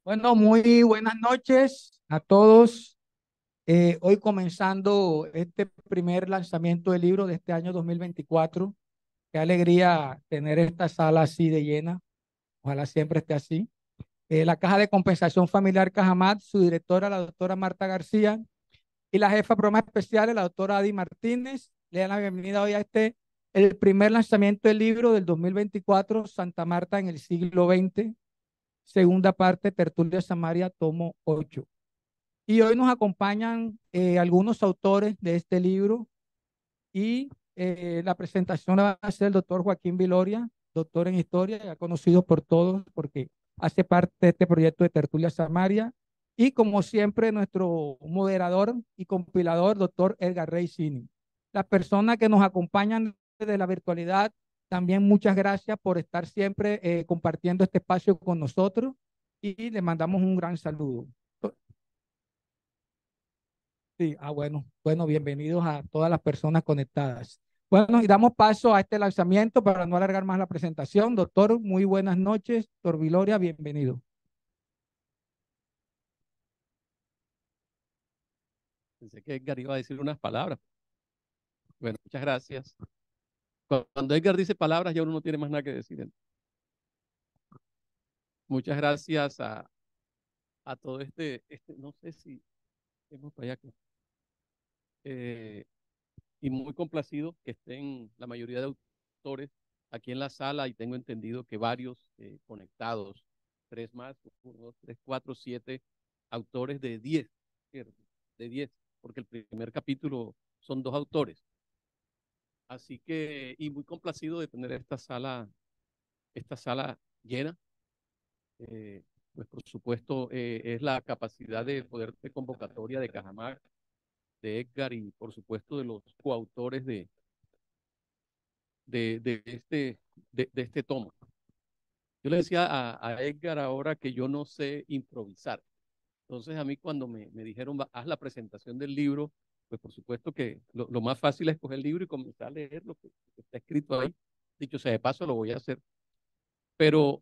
Bueno, muy buenas noches a todos. Hoy comenzando este primer lanzamiento del libro de este año 2024. Qué alegría tener esta sala así de llena. Ojalá siempre esté así. La Caja de Compensación Familiar Cajamat, su directora, la doctora Marta García, y la jefa de programas especiales, la doctora Adi Martínez. Le dan la bienvenida hoy a el primer lanzamiento del libro del 2024, Santa Marta en el siglo XX, segunda parte, Tertulia Samaria, tomo 8. Y hoy nos acompañan algunos autores de este libro y la presentación la va a hacer el doctor Joaquín Viloria, doctor en historia, ya conocido por todos porque hace parte de este proyecto de Tertulia Samaria. Y como siempre, nuestro moderador y compilador, doctor Edgar Rey Cini. Las personas que nos acompañan desde la virtualidad, también muchas gracias por estar siempre compartiendo este espacio con nosotros y le mandamos un gran saludo. Sí, bueno, bienvenidos a todas las personas conectadas. Bueno, y damos paso a este lanzamiento para no alargar más la presentación. Doctor, muy buenas noches. Doctor Viloria, bienvenido. Pensé que Edgar iba a decir unas palabras. Bueno, muchas gracias. Cuando Edgar dice palabras, ya uno no tiene más nada que decir. Muchas gracias a todo no sé si hemos para allá, eh, y muy complacido que estén la mayoría de autores aquí en la sala y tengo entendido que varios conectados, tres más, uno, dos, tres, cuatro, siete autores de 10, ¿cierto? De 10, porque el primer capítulo son dos autores. Así que, y muy complacido de tener esta sala llena. Eh, pues por supuesto, es la capacidad de poder de convocatoria de Cajamarca, de Edgar y por supuesto de los coautores de, de este, de este tomo. Yo le decía a Edgar ahora que yo no sé improvisar. Entonces a mí cuando me dijeron, haz la presentación del libro, pues por supuesto que lo más fácil es coger el libro y comenzar a leer lo que está escrito ahí. Dicho sea de paso, lo voy a hacer, pero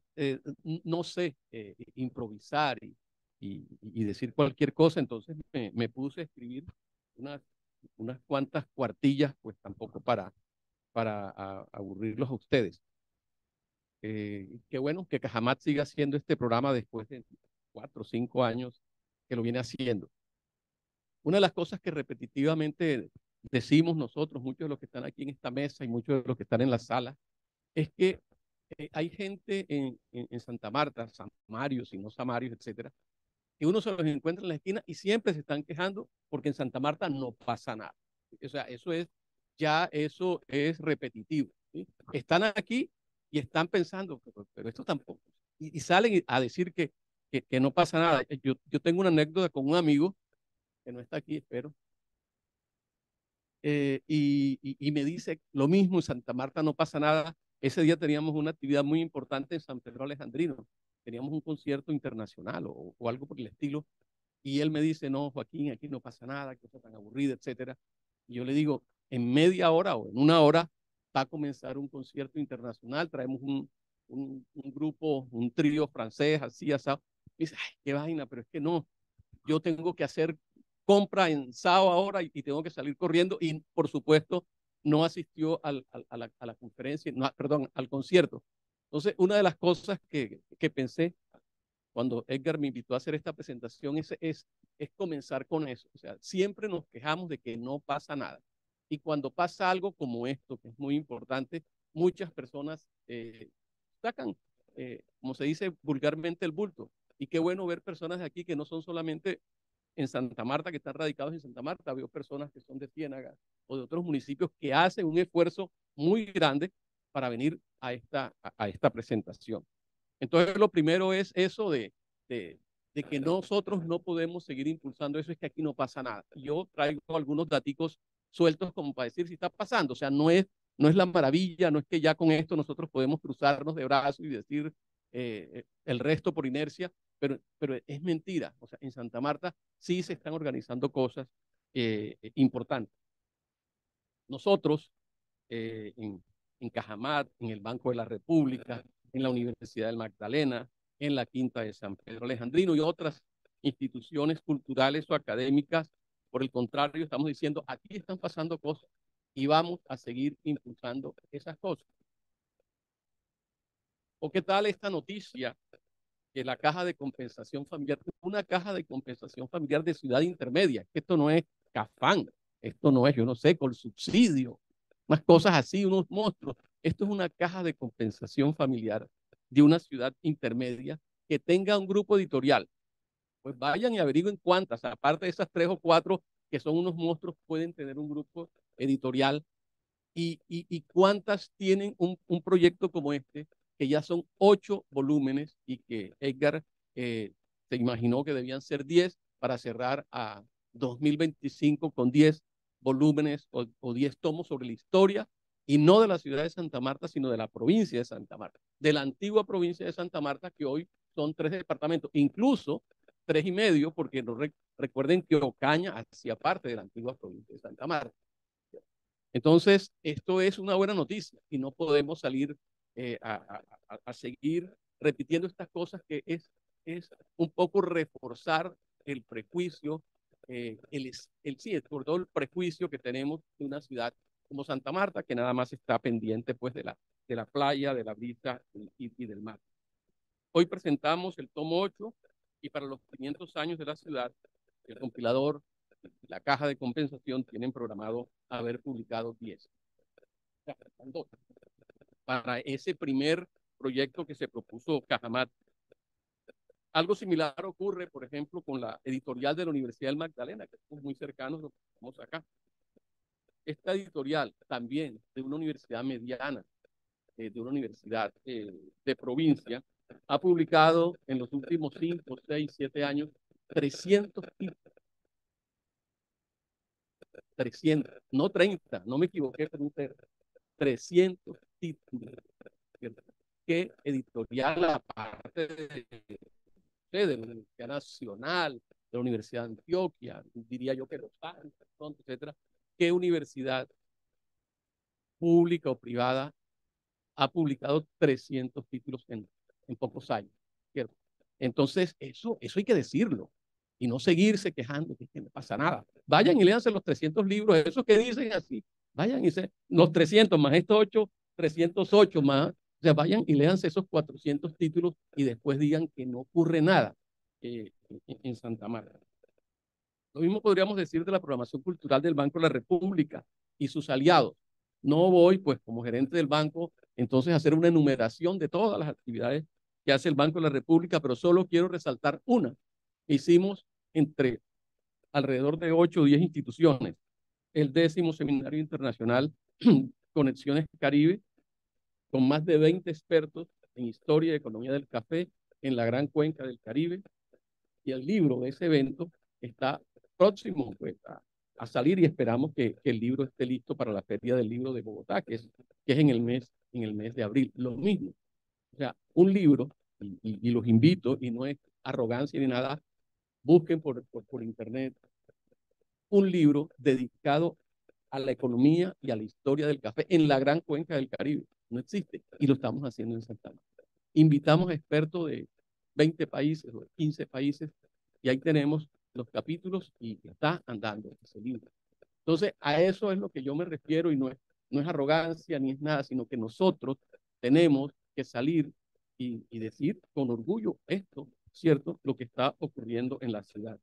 no sé improvisar y decir cualquier cosa, entonces me puse a escribir unas, unas cuantas cuartillas, pues tampoco para aburrirlos a ustedes. Qué bueno que Cajamat siga haciendo este programa después de 4 o 5 años que lo viene haciendo. Una de las cosas que repetitivamente decimos nosotros, muchos de los que están aquí en esta mesa y muchos de los que están en la sala, es que hay gente en Santa Marta, Samarios y no Samarios, etcétera, que uno se los encuentra en la esquina y siempre se están quejando porque en Santa Marta no pasa nada. O sea, eso es repetitivo, ¿sí? Están aquí y están pensando, pero esto tampoco. Y salen a decir que no pasa nada. Yo tengo una anécdota con un amigo que no está aquí, espero, y me dice lo mismo, en Santa Marta no pasa nada. Ese día teníamos una actividad muy importante en San Pedro Alejandrino, teníamos un concierto internacional o algo por el estilo, y él me dice, no, Joaquín, aquí no pasa nada, cosa tan aburrida, etcétera. Y yo le digo, en media hora o en una hora va a comenzar un concierto internacional, traemos un grupo, un trío francés, así, asado. Y dice, ay, qué vaina, pero es que no, yo tengo que hacer compra en SAO ahora y tengo que salir corriendo y por supuesto no asistió a la conferencia, no, perdón, al concierto. Entonces, una de las cosas que pensé cuando Edgar me invitó a hacer esta presentación es comenzar con eso. O sea, siempre nos quejamos de que no pasa nada. Y cuando pasa algo como esto, que es muy importante, muchas personas sacan, como se dice vulgarmente, el bulto. Y qué bueno ver personas de aquí que no son solamente en Santa Marta, que están radicados en Santa Marta. Veo personas que son de Ciénaga o de otros municipios que hacen un esfuerzo muy grande para venir a esta presentación. Entonces, lo primero es eso de que nosotros no podemos seguir impulsando eso, es que aquí no pasa nada. Yo traigo algunos daticos sueltos como para decir si está pasando, o sea, no es la maravilla, no es que ya con esto nosotros podemos cruzarnos de brazos y decir el resto por inercia, pero es mentira. O sea, en Santa Marta sí se están organizando cosas importantes. Nosotros en Cajamat, en el Banco de la República, en la Universidad del Magdalena, en la Quinta de San Pedro Alejandrino y otras instituciones culturales o académicas. Por el contrario, estamos diciendo, aquí están pasando cosas y vamos a seguir impulsando esas cosas. ¿O qué tal esta noticia? Que la caja de compensación familiar, una caja de compensación familiar de ciudad intermedia. Esto no es Cafán, esto no es, yo no sé, con subsidio, unas cosas así, unos monstruos. Esto es una caja de compensación familiar de una ciudad intermedia que tenga un grupo editorial. Pues vayan y averigüen cuántas, aparte de esas 3 o 4 que son unos monstruos, pueden tener un grupo editorial y cuántas tienen un proyecto como este, que ya son 8 volúmenes y que Edgar se imaginó que debían ser 10 para cerrar a 2025 con 10 volúmenes o 10 tomos sobre la historia, y no de la ciudad de Santa Marta, sino de la provincia de Santa Marta, de la antigua provincia de Santa Marta, que hoy son 3 departamentos, incluso 3 y medio, porque no recuerden que Ocaña hacía parte de la antigua provincia de Santa Marta. Entonces, esto es una buena noticia y no podemos salir a seguir repitiendo estas cosas, que es un poco reforzar el prejuicio, sí, sobre todo el prejuicio que tenemos de una ciudad como Santa Marta, que nada más está pendiente pues de la playa, de la brisa y del mar. Hoy presentamos el tomo 8 y para los 500 años de la ciudad, el compilador, la caja de compensación, tienen programado haber publicado 10. Para ese primer proyecto que se propuso Cajamat. Algo similar ocurre, por ejemplo, con la editorial de la Universidad del Magdalena, que somos muy cercanos, lo que estamos acá. Esta editorial también de una universidad mediana, de una universidad de provincia, ha publicado en los últimos 5, 6, 7 años 300 títulos. 300, no 30, no me equivoqué, 300 títulos. ¿Qué editorial, aparte de la Universidad Nacional, de la Universidad de Antioquia, diría yo que los Andes, etcétera, qué universidad pública o privada ha publicado 300 títulos en pocos años? ¿Cierto? Entonces, eso hay que decirlo y no seguirse quejando que no pasa nada. Vayan y léanse los 300 libros, esos que dicen así. Vayan y los 300 más estos 8, 308 más. O sea, vayan y léanse esos 400 títulos y después digan que no ocurre nada en Santa Marta. Lo mismo podríamos decir de la programación cultural del Banco de la República y sus aliados. No voy, pues, como gerente del banco, entonces a hacer una enumeración de todas las actividades que hace el Banco de la República, pero solo quiero resaltar una. Hicimos entre alrededor de 8 o 10 instituciones el 10º Seminario Internacional Conexiones Caribe, con más de 20 expertos en historia y economía del café en la gran cuenca del Caribe, y el libro de ese evento está próximo pues, a salir, y esperamos que el libro esté listo para la Feria del Libro de Bogotá, que es en el mes de abril. Lo mismo, o sea, un libro, y los invito, y no es arrogancia ni nada, busquen por internet un libro dedicado a la economía y a la historia del café en la gran cuenca del Caribe. No existe, y lo estamos haciendo en Santa Marta. Invitamos expertos de 20 países o de 15 países, y ahí tenemos los capítulos y está andando ese libro. Entonces, a eso es lo que yo me refiero, y no es arrogancia ni es nada, sino que nosotros tenemos que salir y decir con orgullo esto, ¿cierto? Lo que está ocurriendo en la ciudad.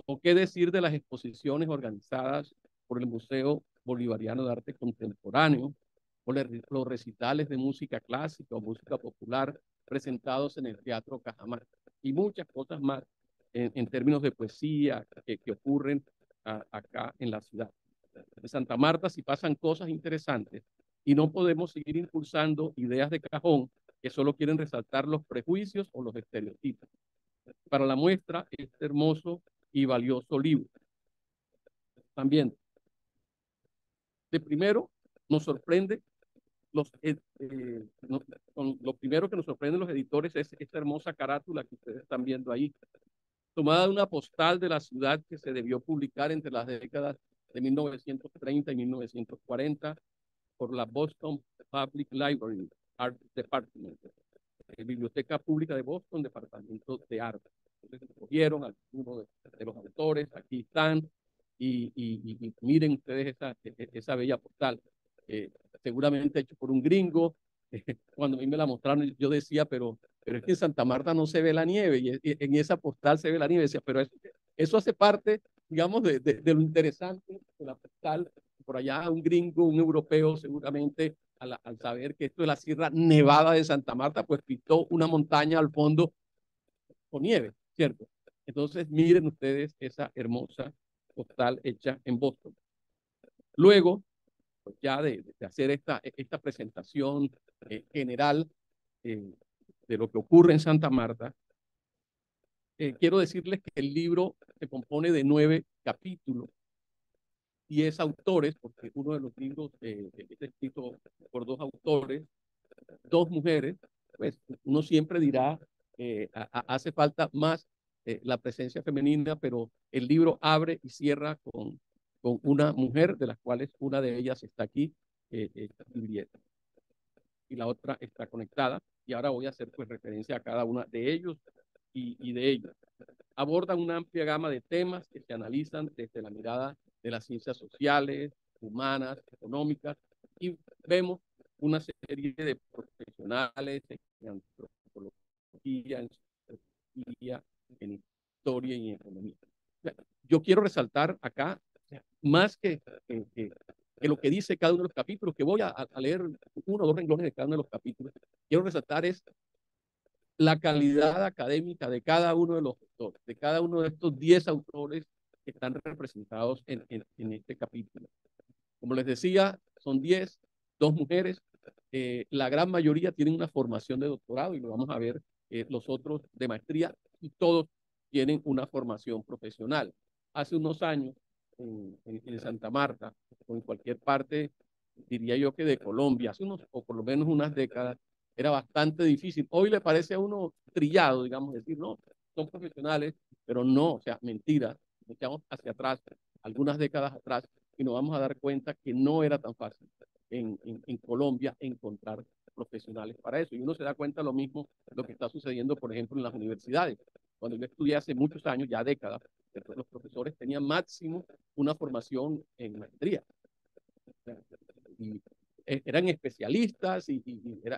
¿O qué decir de las exposiciones organizadas por el Museo Bolivariano de Arte Contemporáneo, o los recitales de música clásica o música popular presentados en el Teatro Cajamarca, y muchas cosas más en términos de poesía que ocurren acá en la ciudad de Santa Marta? Si pasan cosas interesantes, y no podemos seguir impulsando ideas de cajón que solo quieren resaltar los prejuicios o los estereotipos. Para la muestra, este hermoso y valioso libro. También, de primero, nos sorprende lo primero que nos sorprende los editores es esta hermosa carátula que ustedes están viendo ahí, tomada de una postal de la ciudad que se debió publicar entre las décadas de 1930 y 1940 por la Boston Public Library Art Department. Biblioteca Pública de Boston, Departamento de Arte. Entonces, escogieron a uno de los autores, aquí están, y miren ustedes esa bella postal, seguramente hecho por un gringo. Cuando a mí me la mostraron, yo decía, pero es que en Santa Marta no se ve la nieve, y en esa postal se ve la nieve. Decía, pero eso hace parte, digamos, de lo interesante de la postal. Por allá un gringo, un europeo, seguramente, al saber que esto es la Sierra Nevada de Santa Marta, pues pintó una montaña al fondo con nieve, ¿cierto? Entonces, miren ustedes esa hermosa postal hecha en Boston. Luego, pues ya de hacer esta presentación general eh, de lo que ocurre en Santa Marta, quiero decirles que el libro se compone de 9 capítulos, 10 autores, porque uno de los libros es escrito por 2 autores, 2 mujeres. Pues uno siempre dirá, hace falta más la presencia femenina, pero el libro abre y cierra con una mujer, de las cuales una de ellas está aquí, Julieta, y la otra está conectada. Y ahora voy a hacer pues referencia a cada una de ellos y de ellas. Abordan una amplia gama de temas que se analizan desde la mirada de las ciencias sociales, humanas, económicas, y vemos una serie de profesionales en antropología, en sociología, en historia y en economía. Yo quiero resaltar acá, más que lo que dice cada uno de los capítulos, que voy a leer 1 o 2 renglones de cada uno de los capítulos, quiero resaltar es la calidad académica de cada uno de los autores, de cada uno de estos 10 autores que están representados en este capítulo. Como les decía, son 10, 2 mujeres, la gran mayoría tienen una formación de doctorado, y lo vamos a ver, los otros de maestría, y todos tienen una formación profesional. Hace unos años, en Santa Marta, o en cualquier parte, diría yo que de Colombia, hace unos, o por lo menos unas décadas, era bastante difícil. Hoy le parece a uno trillado, digamos, decir, no, son profesionales, pero no, o sea, mentira. Nos echamos hacia atrás, algunas décadas atrás, y nos vamos a dar cuenta que no era tan fácil en Colombia encontrar profesionales para eso. Y uno se da cuenta lo mismo lo que está sucediendo, por ejemplo, en las universidades. Cuando yo estudié hace muchos años, ya décadas, los profesores tenían máximo una formación en maestría. Y eran especialistas y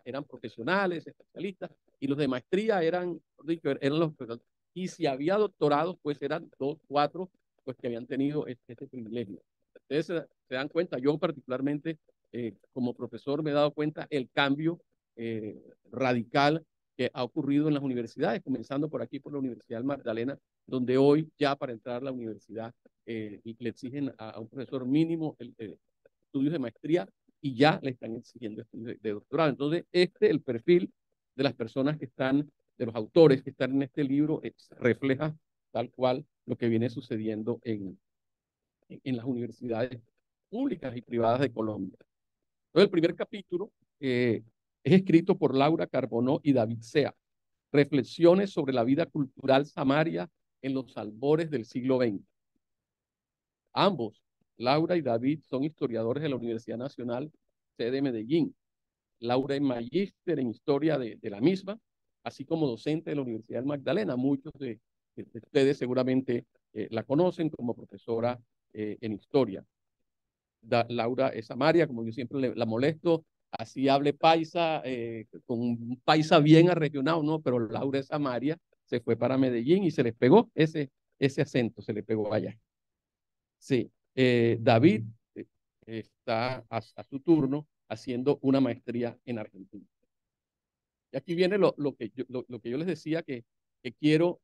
eran profesionales, especialistas, y los de maestría eran los, y si había doctorados, pues eran 2, 4, pues que habían tenido este privilegio. Ustedes se dan cuenta, yo particularmente, como profesor, me he dado cuenta el cambio radical que ha ocurrido en las universidades, comenzando por aquí, por la Universidad del Magdalena, donde hoy ya para entrar a la universidad le exigen a un profesor mínimo estudios de maestría, y ya le están exigiendo estudios de doctorado. Entonces, el perfil de las personas que están, de los autores que están en este libro, refleja tal cual lo que viene sucediendo en las universidades públicas y privadas de Colombia. Entonces, el primer capítulo es escrito por Laura Carbonó y David Sea. Reflexiones sobre la vida cultural samaria en los albores del siglo XX. Ambos, Laura y David, son historiadores de la Universidad Nacional, sede Medellín. Laura es magíster en historia de la misma, así como docente de la Universidad del Magdalena. Muchos de ustedes seguramente la conocen como profesora en historia. Laura es samaria, como yo siempre la molesto, así hable paisa, con un paisa bien arregionado, ¿no? Pero Laura es samaria, se fue para Medellín y se les pegó ese acento, se le pegó allá. Sí, David está a su turno haciendo una maestría en Argentina. Y aquí viene lo que yo les decía, que quiero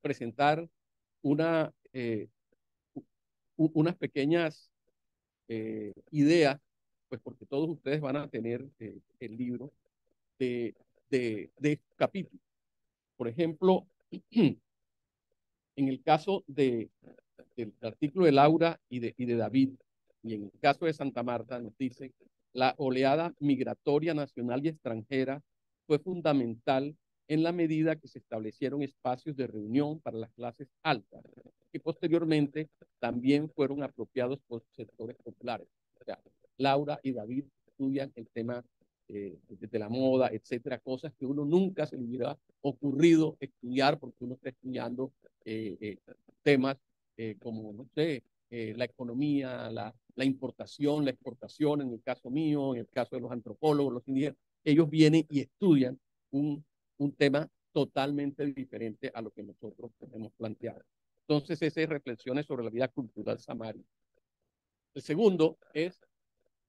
presentar una, unas pequeñas ideas, pues porque todos ustedes van a tener el libro de capítulos. Por ejemplo, en el caso del artículo de Laura y de David, y en el caso de Santa Marta, nos dice, la oleada migratoria nacional y extranjera fue fundamental en la medida que se establecieron espacios de reunión para las clases altas, que posteriormente también fueron apropiados por sectores populares. O sea, Laura y David estudian el tema de la moda, etcétera, cosas que uno nunca se le hubiera ocurrido estudiar porque uno está estudiando temas como, no sé, la economía, la importación, la exportación, en el caso mío, en el caso de los antropólogos, los indígenas, ellos vienen y estudian un tema totalmente diferente a lo que nosotros hemos planteado. Entonces, ese es reflexiones sobre la vida cultural samaria. El segundo es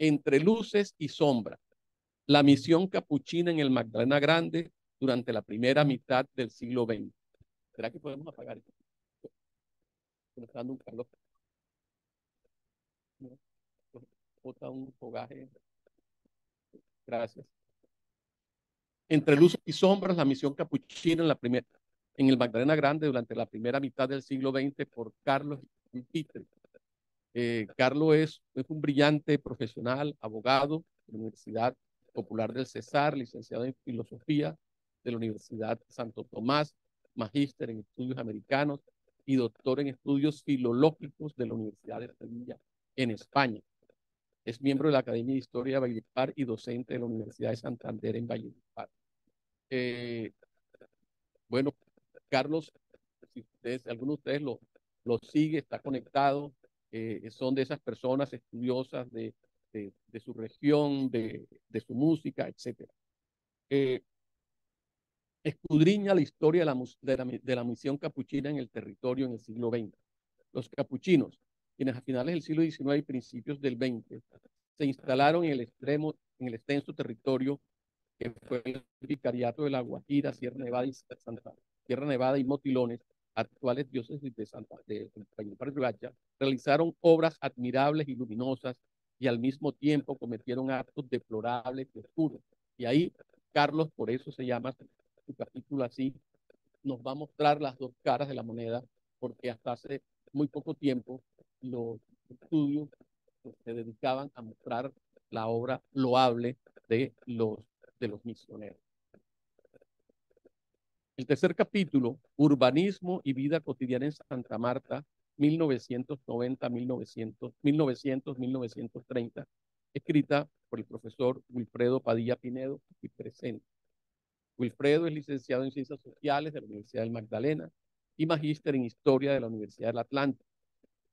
Entre luces y sombras, la misión capuchina en el Magdalena Grande durante la primera mitad del siglo XX. ¿Será que podemos apagar esto? Me está dando un calor. ¿No? Bota un fogaje. Gracias. Entre luces y sombras, la misión capuchina en el Magdalena Grande durante la primera mitad del siglo XX por Carlos Pitre. Carlos es un brillante profesional, abogado de la Universidad Popular del Cesar, licenciado en Filosofía de la Universidad Santo Tomás, magíster en Estudios Americanos y doctor en Estudios Filológicos de la Universidad de Sevilla, en España. Es miembro de la Academia de Historia de Valledupar y docente de la Universidad de Santander en Valledupar. Bueno, Carlos, si alguno de ustedes lo sigue, está conectado, son de esas personas estudiosas de su región, de su música, etc. Escudriña la historia de la misión capuchina en el territorio en el siglo XX. Los capuchinos, quienes a finales del siglo XIX y principios del XX se instalaron en el extenso territorio que fue el vicariato de La Guajira, Sierra Nevada y Motilones, actuales diócesis de Riohacha, realizaron obras admirables y luminosas y al mismo tiempo cometieron actos deplorables y oscuros. Y ahí, Carlos, por eso se llama su capítulo así, nos va a mostrar las dos caras de la moneda, porque hasta hace muy poco tiempo los estudios se dedicaban a mostrar la obra loable de los misioneros. El tercer capítulo, Urbanismo y Vida Cotidiana en Santa Marta, 1990-1930, escrita por el profesor Wilfredo Padilla Pinedo, aquí presente. Wilfredo es licenciado en Ciencias Sociales de la Universidad del Magdalena y magíster en Historia de la Universidad del Atlántico.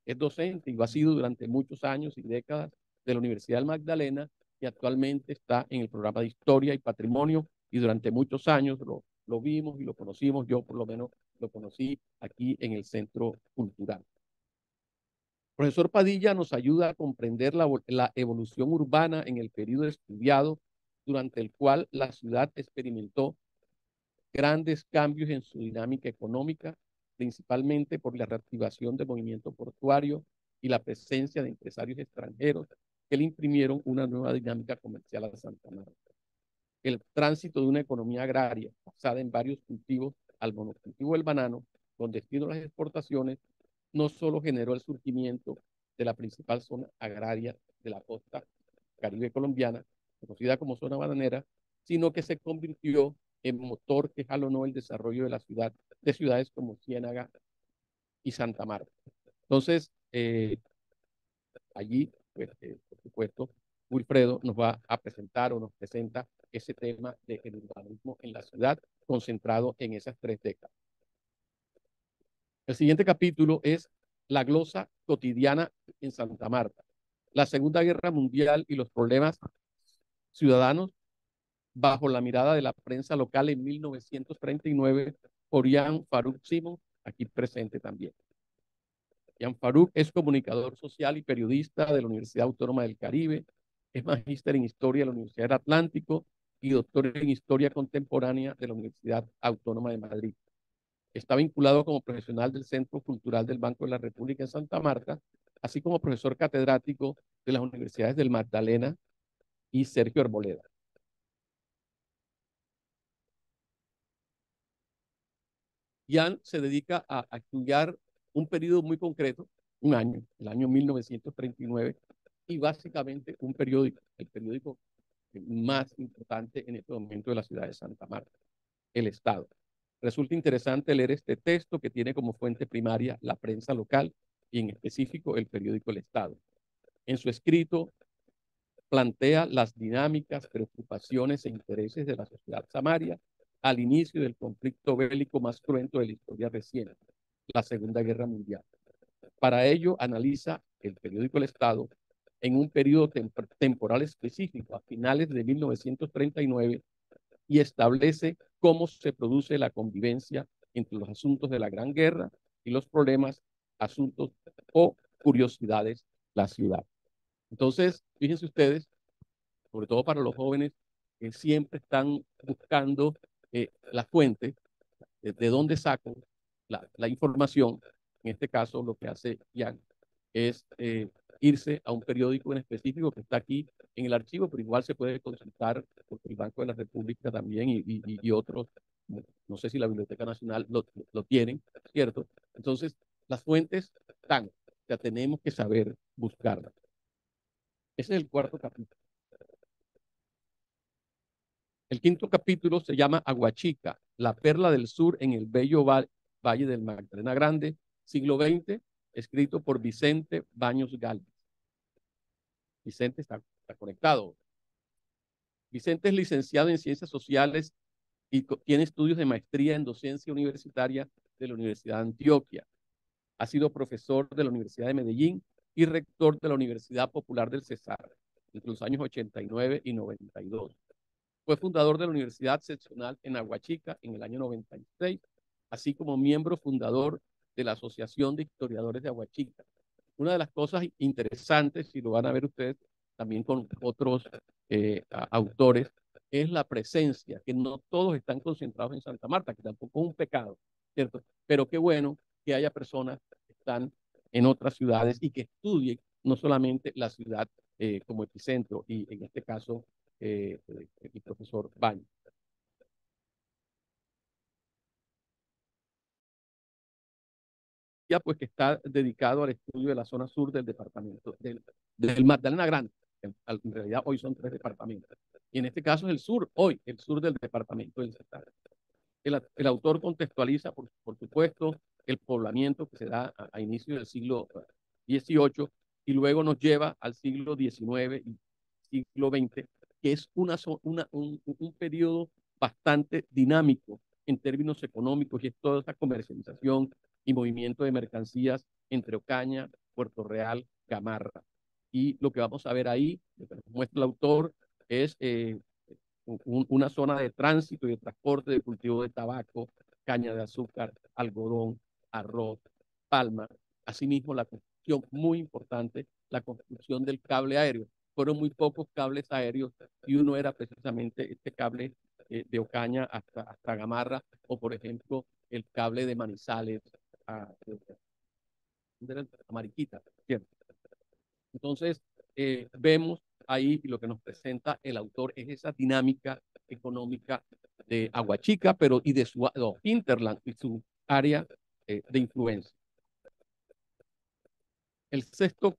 Es docente y lo ha sido durante muchos años y décadas de la Universidad del Magdalena y actualmente está en el programa de Historia y Patrimonio y durante muchos años lo vimos y lo conocimos, yo por lo menos lo conocí aquí en el Centro Cultural. El profesor Padilla nos ayuda a comprender la evolución urbana en el periodo estudiado, durante el cual la ciudad experimentó grandes cambios en su dinámica económica, principalmente por la reactivación del movimiento portuario y la presencia de empresarios extranjeros que le imprimieron una nueva dinámica comercial a Santa Marta. El tránsito de una economía agraria basada en varios cultivos al monocultivo del banano, con destino a las exportaciones, no solo generó el surgimiento de la principal zona agraria de la costa caribe colombiana, conocida como zona bananera, sino que se convirtió en motor que jalonó el desarrollo de la ciudad, de ciudades como Ciénaga y Santa Marta. Entonces, allí, pues, por supuesto, Wilfredo nos va a presentar o nos presenta ese tema del urbanismo en la ciudad, concentrado en esas 3 décadas. El siguiente capítulo es la glosa cotidiana en Santa Marta, la Segunda Guerra Mundial y los problemas ciudadanos bajo la mirada de la prensa local en 1939 por Jan Farouk Simon, aquí presente también. Jan Farouk es comunicador social y periodista de la Universidad Autónoma del Caribe, es magíster en Historia de la Universidad del Atlántico y doctor en Historia Contemporánea de la Universidad Autónoma de Madrid. Está vinculado como profesional del Centro Cultural del Banco de la República en Santa Marta, así como profesor catedrático de las universidades del Magdalena y Sergio Arboleda. Jan se dedica a estudiar un periodo muy concreto, un año, el año 1939, y básicamente un periódico, el periódico más importante en este momento de la ciudad de Santa Marta, El Estado. Resulta interesante leer este texto que tiene como fuente primaria la prensa local y en específico el periódico El Estado. En su escrito plantea las dinámicas, preocupaciones e intereses de la sociedad samaria al inicio del conflicto bélico más cruento de la historia reciente, la Segunda Guerra Mundial. Para ello, analiza el periódico El Estado en un periodo temporal específico, a finales de 1939, y establece cómo se produce la convivencia entre los asuntos de la Gran Guerra y los problemas, asuntos o curiosidades de la ciudad. Entonces, fíjense ustedes, sobre todo para los jóvenes, que siempre están buscando la fuente, de dónde sacan la información. En este caso, lo que hace Jan es irse a un periódico en específico que está aquí en el archivo, pero igual se puede consultar por el Banco de la República también y otros. No sé si la Biblioteca Nacional lo tienen, ¿cierto? Entonces, las fuentes están, o sea, tenemos que saber buscarlas. Ese es el cuarto capítulo. El quinto capítulo se llama Aguachica, la perla del sur en el bello valle del Magdalena Grande, siglo XX, escrito por Vicente Baños Galvez. Vicente está conectado. Vicente es licenciado en Ciencias Sociales y tiene estudios de maestría en docencia universitaria de la Universidad de Antioquia. Ha sido profesor de la Universidad de Medellín y rector de la Universidad Popular del Cesar entre los años 89 y 92. Fue fundador de la Universidad Seccional en Aguachica en el año 96, así como miembro fundador de la Asociación de Historiadores de Aguachica. Una de las cosas interesantes, y lo van a ver ustedes también con otros autores, es la presencia, que no todos están concentrados en Santa Marta, que tampoco es un pecado, ¿cierto? Pero qué bueno que haya personas que están en otras ciudades y que estudien no solamente la ciudad como epicentro, y en este caso el profesor Baños. Ya pues que está dedicado al estudio de la zona sur del departamento, del Magdalena Grande. En realidad hoy son 3 departamentos. Y en este caso es el sur, hoy, el sur del departamento del Cesar. El autor contextualiza, por supuesto, el poblamiento que se da a inicio del siglo XVIII y luego nos lleva al siglo XIX y siglo XX, que es un periodo bastante dinámico en términos económicos, y es toda esa comercialización y movimiento de mercancías entre Ocaña, Puerto Real, Gamarra. Y lo que vamos a ver ahí, lo que nos muestra el autor, es una zona de tránsito y de transporte de cultivo de tabaco, caña de azúcar, algodón, arroz, palma. Asimismo, la construcción muy importante, la construcción del cable aéreo. Fueron muy pocos cables aéreos y uno era precisamente este cable de Ocaña hasta Gamarra, o por ejemplo el cable de Manizales a Mariquita, ¿cierto? Entonces, vemos ahí, y lo que nos presenta el autor es esa dinámica económica de Aguachica, pero y de su hinterland y su área de influencia. El sexto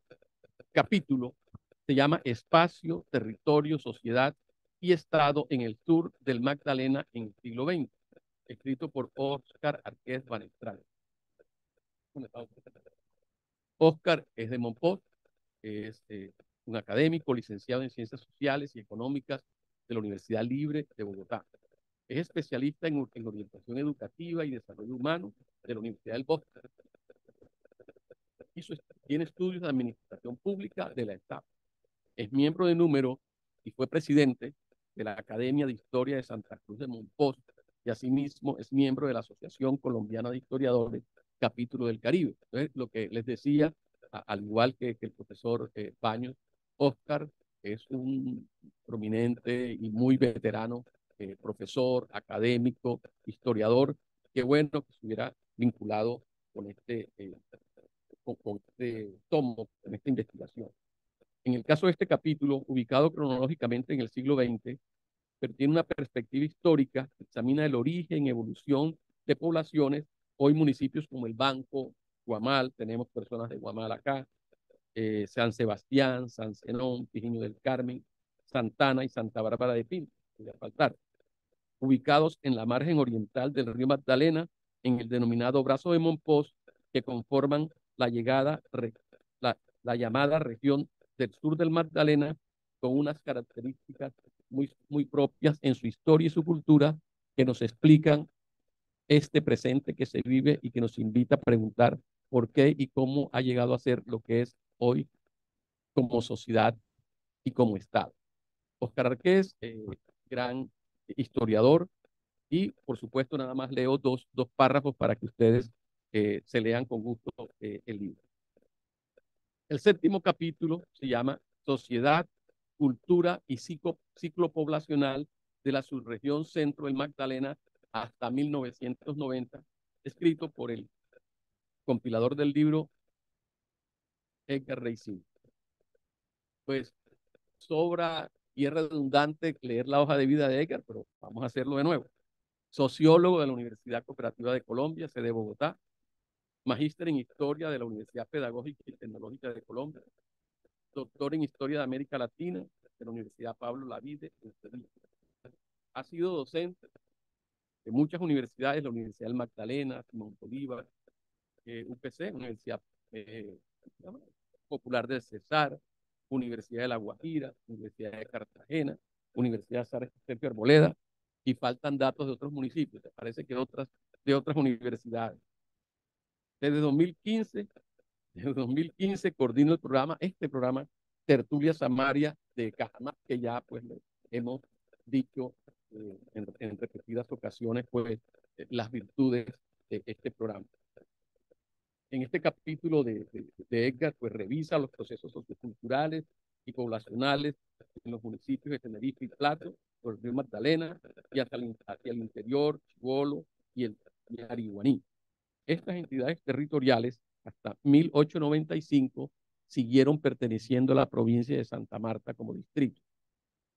capítulo se llama Espacio, Territorio, Sociedad y Estado en el sur del Magdalena en el siglo XX, escrito por Óscar Arqués Van Estrada. Óscar es de Monpós, es un académico licenciado en Ciencias Sociales y Económicas de la Universidad Libre de Bogotá. Es especialista en orientación educativa y desarrollo humano de la Universidad del Bosque. Tiene estudios de administración pública de la ESTAP. Es miembro de número y fue presidente de la Academia de Historia de Santa Cruz de Monpós, y asimismo es miembro de la Asociación Colombiana de Historiadores, capítulo del Caribe. Entonces, lo que les decía, al igual que el profesor Baños, Óscar es un prominente y muy veterano profesor, académico, historiador. Qué bueno que estuviera vinculado con con este tomo, con esta investigación. En el caso de este capítulo, ubicado cronológicamente en el siglo XX, pero tiene una perspectiva histórica, examina el origen y evolución de poblaciones, hoy municipios como El Banco, Guamal, tenemos personas de Guamal acá, San Sebastián, San Zenón, Pijiño del Carmen, Santana y Santa Bárbara de Pinto, voy a faltar, ubicados en la margen oriental del río Magdalena, en el denominado Brazo de Monpós, que conforman la llamada región del sur del Magdalena, con unas características muy propias en su historia y su cultura que nos explican este presente que se vive y que nos invita a preguntar por qué y cómo ha llegado a ser lo que es hoy como sociedad y como Estado. Oscar Arqués, gran historiador, y por supuesto nada más leo dos párrafos para que ustedes se lean con gusto el libro. El séptimo capítulo se llama Sociedad, Cultura y Ciclo Poblacional de la Subregión Centro del Magdalena hasta 1990, escrito por el compilador del libro, Edgar Racine. Pues sobra y es redundante leer la hoja de vida de Edgar, pero vamos a hacerlo de nuevo. Sociólogo de la Universidad Cooperativa de Colombia, sede de Bogotá, magíster en Historia de la Universidad Pedagógica y Tecnológica de Colombia, doctor en Historia de América Latina de la Universidad Pablo Lavide en Sevilla. Ha sido docente de muchas universidades, la Universidad del Magdalena, Simón Bolívar, UPC, Universidad eh, Popular del Cesar, Universidad de La Guajira, Universidad de Cartagena, Universidad Sergio Arboleda, y faltan datos de otros municipios, parece que de otras universidades. Desde 2015, desde 2015 coordino este programa Tertulia Samaria de Cajamarca, que ya pues hemos dicho en repetidas ocasiones pues las virtudes de este programa. En este capítulo de Edgar, pues revisa los procesos socioculturales y poblacionales en los municipios de Tenerife y Plato, por el río Magdalena, y hacia el interior, Chibolo y Ariguaní. Estas entidades territoriales, hasta 1895, siguieron perteneciendo a la provincia de Santa Marta como distrito.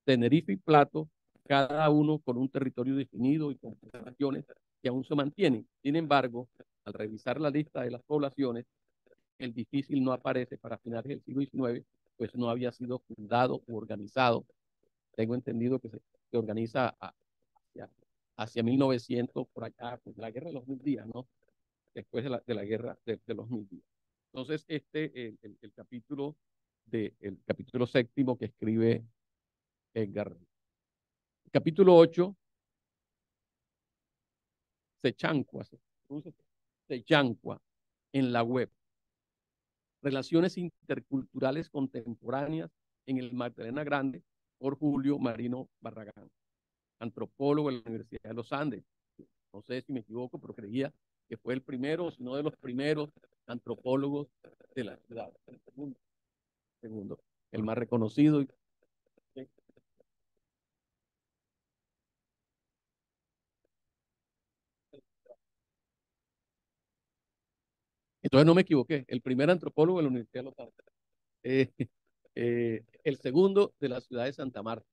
Tenerife y Plato, cada uno con un territorio definido y con poblaciones que aún se mantienen. Sin embargo, al revisar la lista de las poblaciones, el difícil no aparece para finales del siglo XIX, pues no había sido fundado u organizado. Tengo entendido que se organiza hacia 1900, por acá, pues, la guerra de los 1000 días, ¿no? Después de la guerra de los 1000 días. Entonces, el capítulo séptimo que escribe Edgar. El capítulo 8, Sechancua, en la web. Relaciones interculturales contemporáneas en el Magdalena Grande, por Julio Marino Barragán, antropólogo de la Universidad de los Andes. No sé si me equivoco, pero creía que fue el primero, si no de los primeros antropólogos de la ciudad. Segundo, el más reconocido. Entonces no me equivoqué, el primer antropólogo de la Universidad de los Andes. Eh, el segundo de la ciudad de Santa Marta.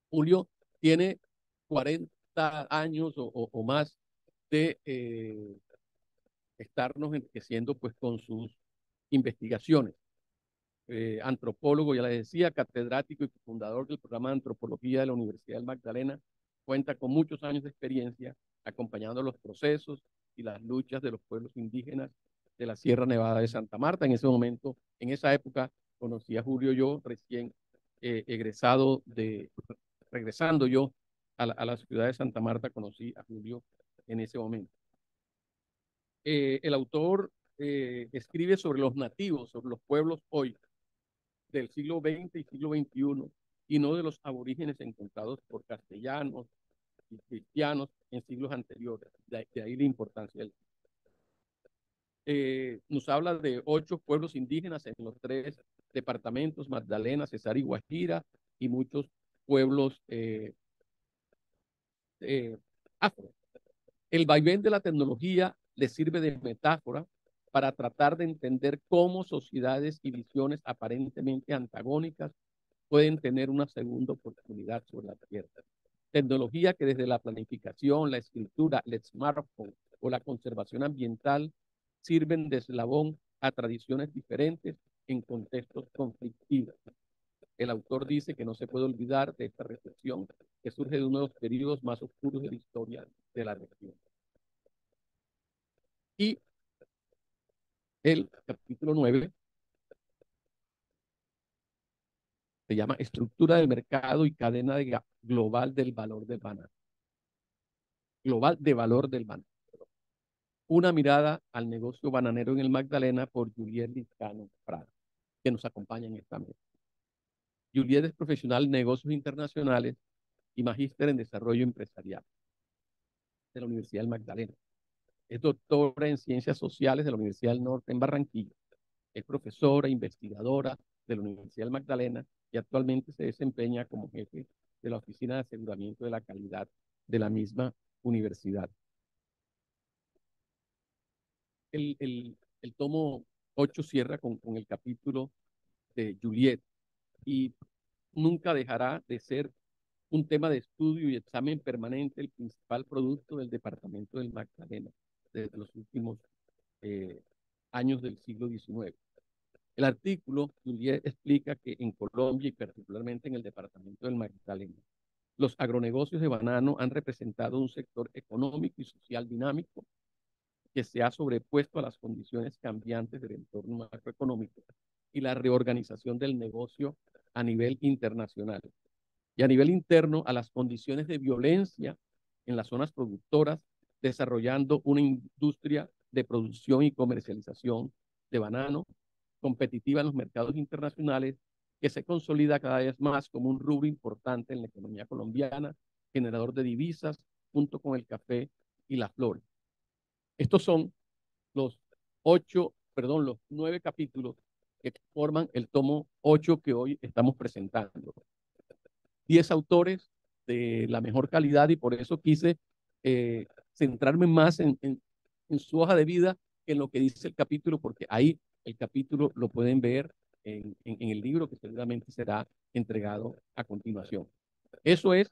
Julio tiene 40 años o más de estarnos enriqueciendo pues con sus investigaciones. Antropólogo, ya les decía, catedrático y fundador del programa de antropología de la Universidad del Magdalena, cuenta con muchos años de experiencia acompañando los procesos y las luchas de los pueblos indígenas de la Sierra Nevada de Santa Marta. En ese momento, en esa época, conocí a Julio yo, recién regresando yo a la ciudad de Santa Marta, conocí a Julio en ese momento. El autor escribe sobre los nativos, sobre los pueblos hoy, del siglo XX y siglo XXI, y no de los aborígenes encontrados por castellanos y cristianos en siglos anteriores. De ahí la importancia del nos habla de 8 pueblos indígenas en los 3 departamentos, Magdalena, Cesar y Guajira, y muchos pueblos afro. El vaivén de la tecnología le sirve de metáfora para tratar de entender cómo sociedades y visiones aparentemente antagónicas pueden tener una segunda oportunidad sobre la tierra. Tecnología que desde la planificación, la escritura, el smartphone o la conservación ambiental sirven de eslabón a tradiciones diferentes en contextos conflictivos. El autor dice que no se puede olvidar de esta reflexión que surge de uno de los periodos más oscuros de la historia de la región. Y el capítulo 9 Se llama Estructura del Mercado y Cadena Global del Valor del Banano. Global de Valor del Banano. Una mirada al negocio bananero en el Magdalena por Juliet Lizcano Prada, que nos acompaña en esta mesa. Juliet es profesional en negocios internacionales y magíster en desarrollo empresarial de la Universidad del Magdalena. Es doctora en Ciencias Sociales de la Universidad del Norte en Barranquilla. Es profesora e investigadora de la Universidad del Magdalena y actualmente se desempeña como jefe de la Oficina de Aseguramiento de la Calidad de la misma universidad. El tomo 8 cierra con el capítulo de Juliet y nunca dejará de ser un tema de estudio y examen permanente, el principal producto del departamento del Magdalena desde los últimos años del siglo XIX. El artículo Juliet explica que en Colombia y particularmente en el departamento del Magdalena, los agronegocios de banano han representado un sector económico y social dinámico que se ha sobrepuesto a las condiciones cambiantes del entorno macroeconómico y la reorganización del negocio a nivel internacional y a nivel interno a las condiciones de violencia en las zonas productoras, desarrollando una industria de producción y comercialización de banano competitiva en los mercados internacionales que se consolida cada vez más como un rubro importante en la economía colombiana, generador de divisas, junto con el café y las flores. Estos son los los 9 capítulos que forman el tomo 8 que hoy estamos presentando. 10 autores de la mejor calidad y por eso quise centrarme más en su hoja de vida que en lo que dice el capítulo, porque ahí el capítulo lo pueden ver en el libro que seguramente será entregado a continuación. Eso es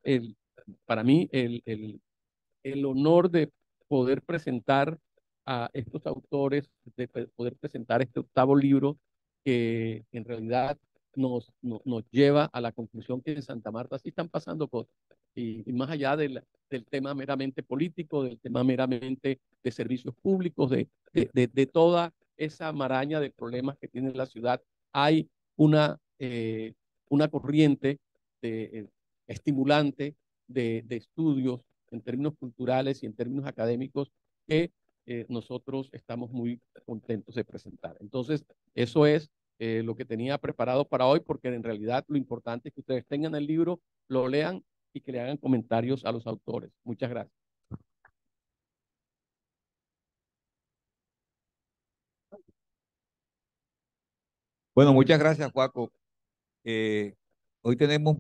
para mí el honor de poder presentar a estos autores, de poder presentar este octavo libro que en realidad nos lleva a la conclusión que en Santa Marta sí están pasando cosas. Y más allá del tema meramente político, del tema meramente de servicios públicos, de toda esa maraña de problemas que tiene la ciudad, hay una corriente estimulante de estudios en términos culturales y en términos académicos que nosotros estamos muy contentos de presentar. Entonces, eso es lo que tenía preparado para hoy, porque en realidad lo importante es que ustedes tengan el libro, lo lean y que le hagan comentarios a los autores. Muchas gracias. Bueno, muchas gracias, Juaco. Hoy tenemos,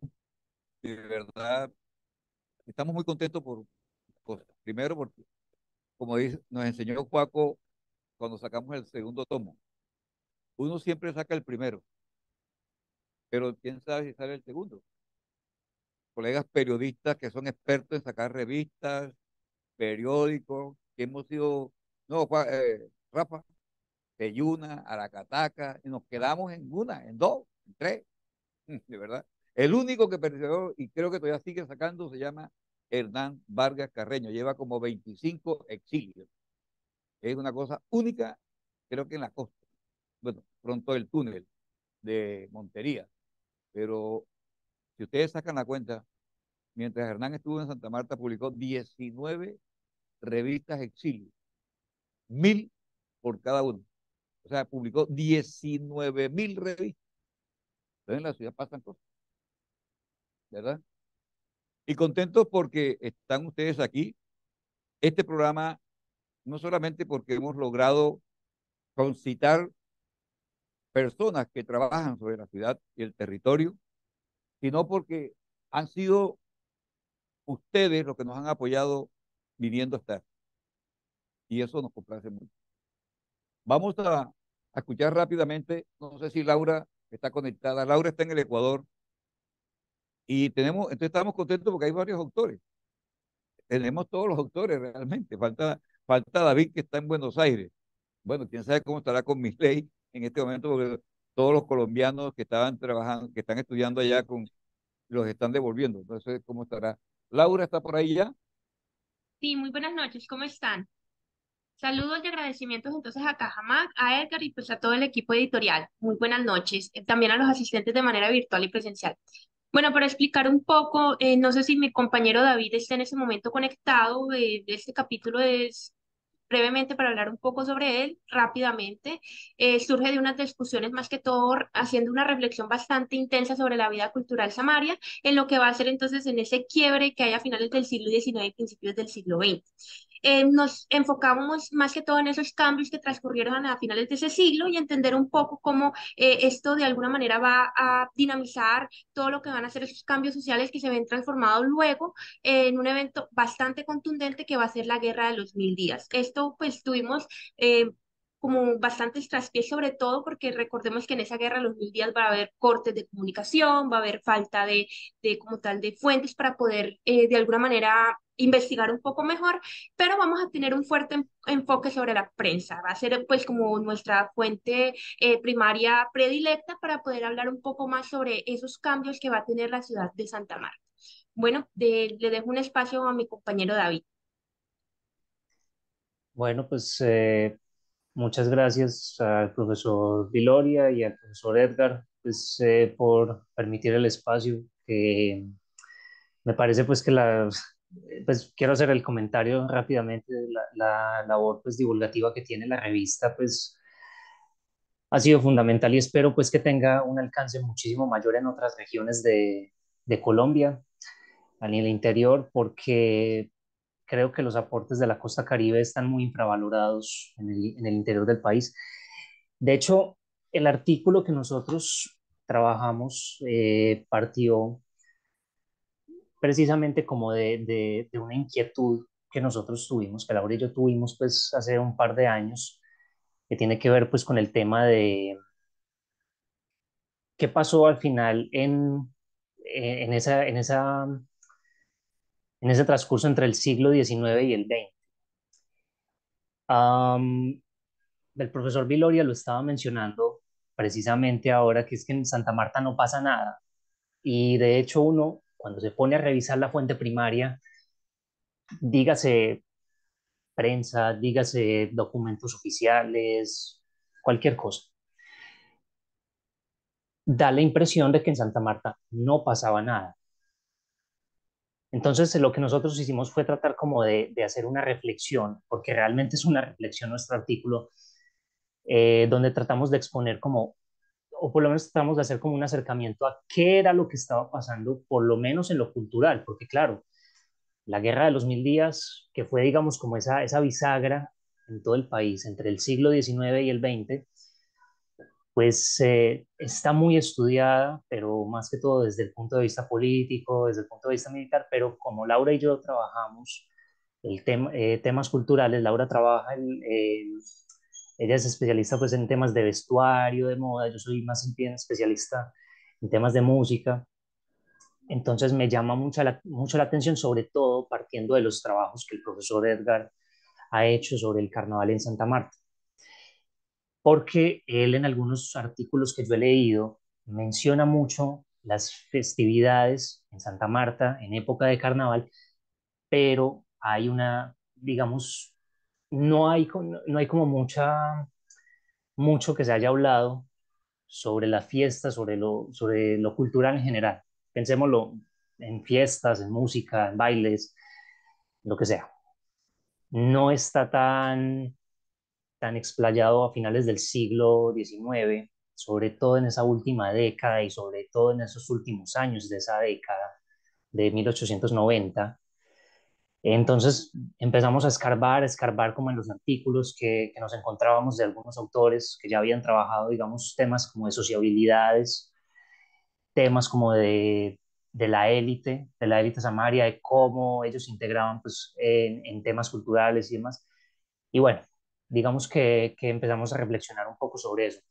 de verdad, estamos muy contentos primero porque, como dice, nos enseñó Juaco cuando sacamos el segundo tomo. Uno siempre saca el primero, pero quién sabe si sale el segundo. Colegas periodistas que son expertos en sacar revistas, periódicos, que hemos sido, no, Rafa, Peyuna, Aracataca, y nos quedamos en una, en dos, en tres, de verdad. El único que perseveró y creo que todavía sigue sacando se llama Hernán Vargas Carreño, lleva como 25 exilios. Es una cosa única, creo que en la costa. Bueno, pronto el túnel de Montería, pero si ustedes sacan la cuenta, mientras Hernán estuvo en Santa Marta, publicó 19 revistas exilio, 1000 por cada uno. O sea, publicó 19.000 revistas. Entonces en la ciudad pasan cosas, ¿verdad? Y contentos porque están ustedes aquí. Este programa, no solamente porque hemos logrado concitar personas que trabajan sobre la ciudad y el territorio, sino porque han sido ustedes los que nos han apoyado viniendo a estar. Y eso nos complace mucho. Vamos a escuchar rápidamente, no sé si Laura está conectada. Laura está en el Ecuador y entonces estamos contentos porque hay varios autores. Tenemos todos los autores realmente. Falta David que está en Buenos Aires. Bueno, quién sabe cómo estará con Misley en este momento, porque todos los colombianos que estaban trabajando, que están estudiando allá los están devolviendo. Entonces, ¿cómo estará? Laura está por ahí ya. Sí, muy buenas noches, ¿cómo están? Saludos y agradecimientos entonces a Cajamac, a Edgar y pues a todo el equipo editorial. Muy buenas noches. También a los asistentes de manera virtual y presencial. Bueno, para explicar un poco, no sé si mi compañero David está en ese momento conectado. Este capítulo es brevemente para hablar un poco sobre él rápidamente. Surge de unas discusiones más que todo haciendo una reflexión bastante intensa sobre la vida cultural samaria, en lo que va a ser entonces en ese quiebre que hay a finales del siglo XIX y principios del siglo XX. Nos enfocamos más que todo en esos cambios que transcurrieron a finales de ese siglo y entender un poco cómo esto de alguna manera va a dinamizar todo lo que van a ser esos cambios sociales que se ven transformados luego en un evento bastante contundente que va a ser la Guerra de los Mil Días. Esto pues tuvimos como bastantes traspiés, sobre todo porque recordemos que en esa guerra de los mil días va a haber cortes de comunicación, va a haber falta de como tal de fuentes para poder de alguna manera investigar un poco mejor, pero vamos a tener un fuerte enfoque sobre la prensa. Va a ser pues como nuestra fuente primaria predilecta para poder hablar un poco más sobre esos cambios que va a tener la ciudad de Santa Marta. Bueno, le dejo un espacio a mi compañero David. Bueno, pues muchas gracias al profesor Viloria y al profesor Edgar pues, por permitir el espacio. Me parece pues que pues quiero hacer el comentario rápidamente de la labor pues divulgativa que tiene la revista pues ha sido fundamental y espero pues que tenga un alcance muchísimo mayor en otras regiones de Colombia, a nivel interior, porque creo que los aportes de la costa Caribe están muy infravalorados en el interior del país. De hecho, el artículo que nosotros trabajamos partió precisamente como de una inquietud que nosotros tuvimos, que Laura y yo tuvimos pues hace un par de años, que tiene que ver pues con el tema de qué pasó al final en ese transcurso entre el siglo XIX y el XX. Um, el profesor Viloria lo estaba mencionando precisamente ahora, que es que en Santa Marta no pasa nada. Y de hecho uno, cuando se pone a revisar la fuente primaria, dígase prensa, dígase documentos oficiales, cualquier cosa, da la impresión de que en Santa Marta no pasaba nada. Entonces, lo que nosotros hicimos fue tratar como de hacer una reflexión, porque realmente es una reflexión nuestro artículo, donde tratamos de exponer como, o por lo menos tratamos de hacer como un acercamiento a qué era lo que estaba pasando, por lo menos en lo cultural, porque claro, la Guerra de los Mil Días, que fue, digamos, como esa bisagra en todo el país entre el siglo XIX y el XX, pues está muy estudiada, pero más que todo desde el punto de vista político, desde el punto de vista militar, pero como Laura y yo trabajamos temas culturales, Laura trabaja, ella es especialista pues en temas de vestuario, de moda, yo soy más bien especialista en temas de música, entonces me llama mucho la atención, sobre todo partiendo de los trabajos que el profesor Edgar ha hecho sobre el carnaval en Santa Marta, porque él en algunos artículos que yo he leído menciona mucho las festividades en Santa Marta en época de carnaval, pero hay digamos, no hay como mucho que se haya hablado sobre la fiesta, sobre lo cultural en general. Pensémoslo en fiestas, en música, en bailes, lo que sea. No está tan explayado a finales del siglo XIX, sobre todo en esa última década y sobre todo en esos últimos años de esa década de 1890. Entonces empezamos a escarbar como en los artículos que nos encontrábamos de algunos autores que ya habían trabajado, digamos, temas como de sociabilidades, temas como de la élite samaria, de cómo ellos se integraban pues, en temas culturales y demás. Y bueno, digamos que empezamos a reflexionar un poco sobre eso.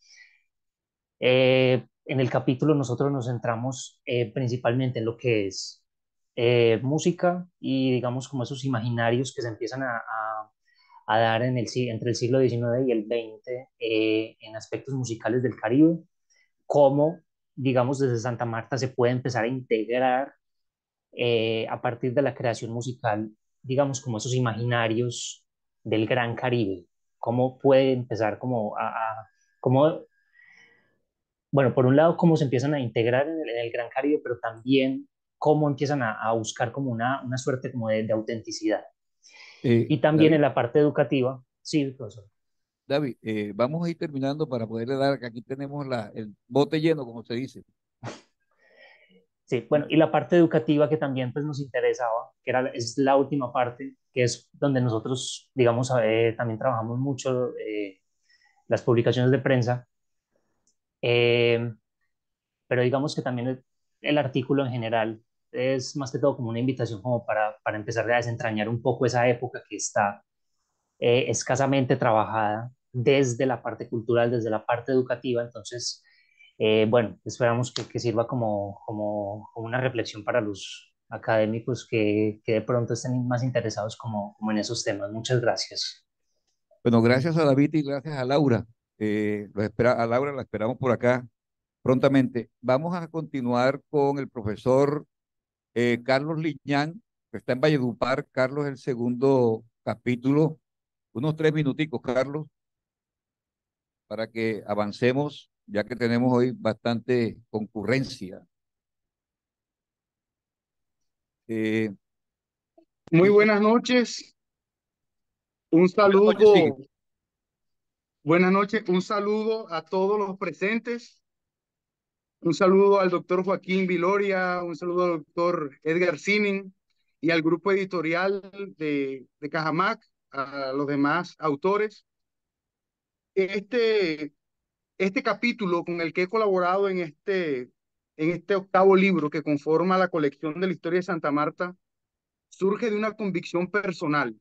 En el capítulo nosotros nos centramos principalmente en lo que es música y digamos como esos imaginarios que se empiezan a dar entre el siglo XIX y el XX en aspectos musicales del Caribe, cómo digamos desde Santa Marta se puede empezar a integrar a partir de la creación musical, digamos como esos imaginarios del Gran Caribe. ¿Cómo puede empezar cómo, bueno, por un lado, cómo se empiezan a integrar en el Gran Caribe, pero también cómo empiezan a buscar como una suerte como de autenticidad. Y también en David, la parte educativa, sí, profesor. David, vamos a ir terminando para poderle dar, que aquí tenemos el bote lleno, como se dice. Sí, bueno, y la parte educativa que también pues, nos interesaba, es la última parte, que es donde nosotros, digamos, también trabajamos mucho las publicaciones de prensa, eh, pero digamos que también el artículo en general es más que todo como una invitación como para empezar a desentrañar un poco esa época que está escasamente trabajada desde la parte cultural, desde la parte educativa. Entonces, bueno, esperamos que sirva como una reflexión para los académicos que de pronto estén más interesados como en esos temas. Muchas gracias. Bueno, gracias a David y gracias a Laura. A Laura la esperamos por acá prontamente. Vamos a continuar con el profesor Carlos Liñán, que está en Valledupar. Carlos, el segundo capítulo. Unos 3 minuticos, Carlos, para que avancemos, ya que tenemos hoy bastante concurrencia. Eh, Muy y buenas noches, un buenas noches, sigue. saludo, buenas noches, un saludo a todos los presentes, un saludo al doctor Joaquín Viloria, un saludo al doctor Edgar Sinin y al grupo editorial de Cajamac, a los demás autores. Este, este capítulo con el que he colaborado en este octavo libro que conforma la colección de la historia de Santa Marta surge de una convicción personal.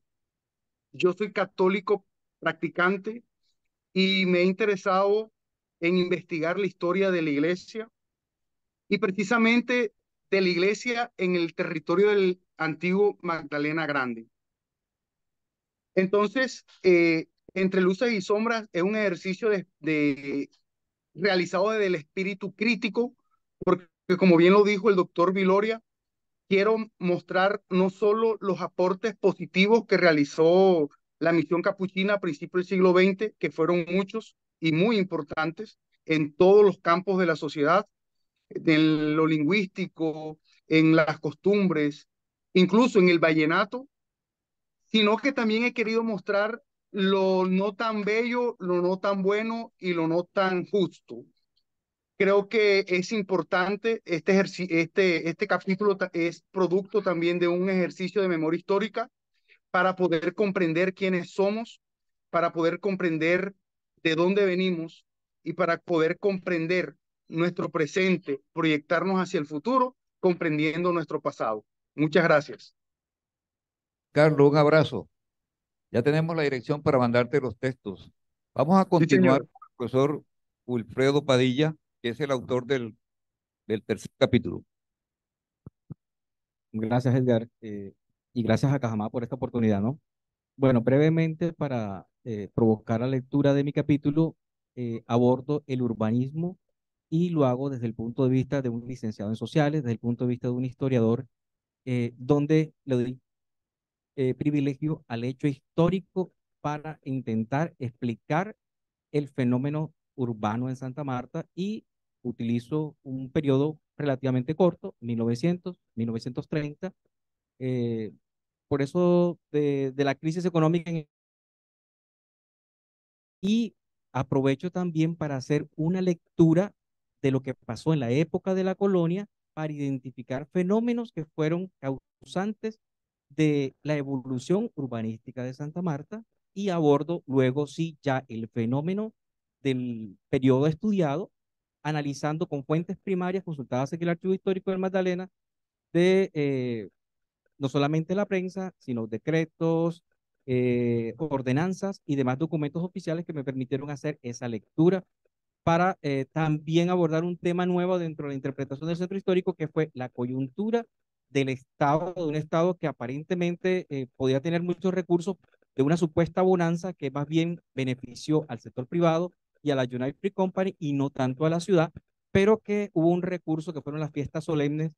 Yo soy católico practicante y me he interesado en investigar la historia de la iglesia y precisamente de la iglesia en el territorio del antiguo Magdalena Grande. Entonces, Entre luces y sombras es un ejercicio realizado desde el espíritu crítico, porque como bien lo dijo el doctor Viloria, quiero mostrar no solo los aportes positivos que realizó la misión capuchina a principios del siglo XX, que fueron muchos y muy importantes en todos los campos de la sociedad, en lo lingüístico, en las costumbres, incluso en el vallenato, sino que también he querido mostrar lo no tan bello, lo no tan bueno y lo no tan justo. Creo que es importante, este capítulo es producto también de un ejercicio de memoria histórica para poder comprender quiénes somos, para poder comprender de dónde venimos y para poder comprender nuestro presente, proyectarnos hacia el futuro, comprendiendo nuestro pasado. Muchas gracias. Carlos, un abrazo. Ya tenemos la dirección para mandarte los textos. Vamos a Sí, continuar señor. con el profesor Wilfredo Padilla, que es el autor del tercer capítulo. Gracias, Edgar, y gracias a Cajamá por esta oportunidad, ¿no? Bueno, brevemente para provocar la lectura de mi capítulo, abordo el urbanismo y lo hago desde el punto de vista de un licenciado en sociales, desde el punto de vista de un historiador, donde le doy privilegio al hecho histórico para intentar explicar el fenómeno urbano en Santa Marta y utilizo un periodo relativamente corto, 1900, 1930, eh, por eso de la crisis económica y aprovecho también para hacer una lectura de lo que pasó en la época de la colonia para identificar fenómenos que fueron causantes de la evolución urbanística de Santa Marta y abordo luego sí ya el fenómeno del periodo estudiado, analizando con fuentes primarias consultadas en el Archivo Histórico del Magdalena de no solamente la prensa, sino decretos, ordenanzas y demás documentos oficiales que me permitieron hacer esa lectura para también abordar un tema nuevo dentro de la interpretación del centro histórico, que fue la coyuntura del Estado, de un Estado que aparentemente podía tener muchos recursos, de una supuesta bonanza que más bien benefició al sector privado y a la United Free Company y no tanto a la ciudad, pero que hubo un recurso que fueron las fiestas solemnes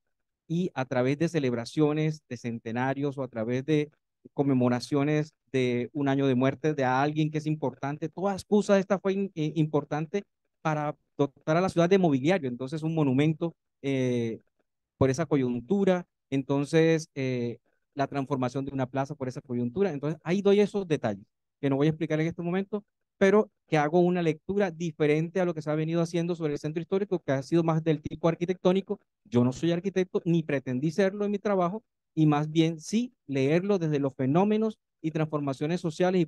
y a través de celebraciones de centenarios o a través de conmemoraciones de un año de muerte de alguien que es importante. Toda excusa esta fue importante para dotar a la ciudad de mobiliario. Entonces, un monumento por esa coyuntura. Entonces, la transformación de una plaza por esa coyuntura. Entonces, ahí doy esos detalles que no voy a explicar en este momento, pero que hago una lectura diferente a lo que se ha venido haciendo sobre el centro histórico, que ha sido más del tipo arquitectónico. Yo no soy arquitecto, ni pretendí serlo en mi trabajo, y más bien sí leerlo desde los fenómenos y transformaciones sociales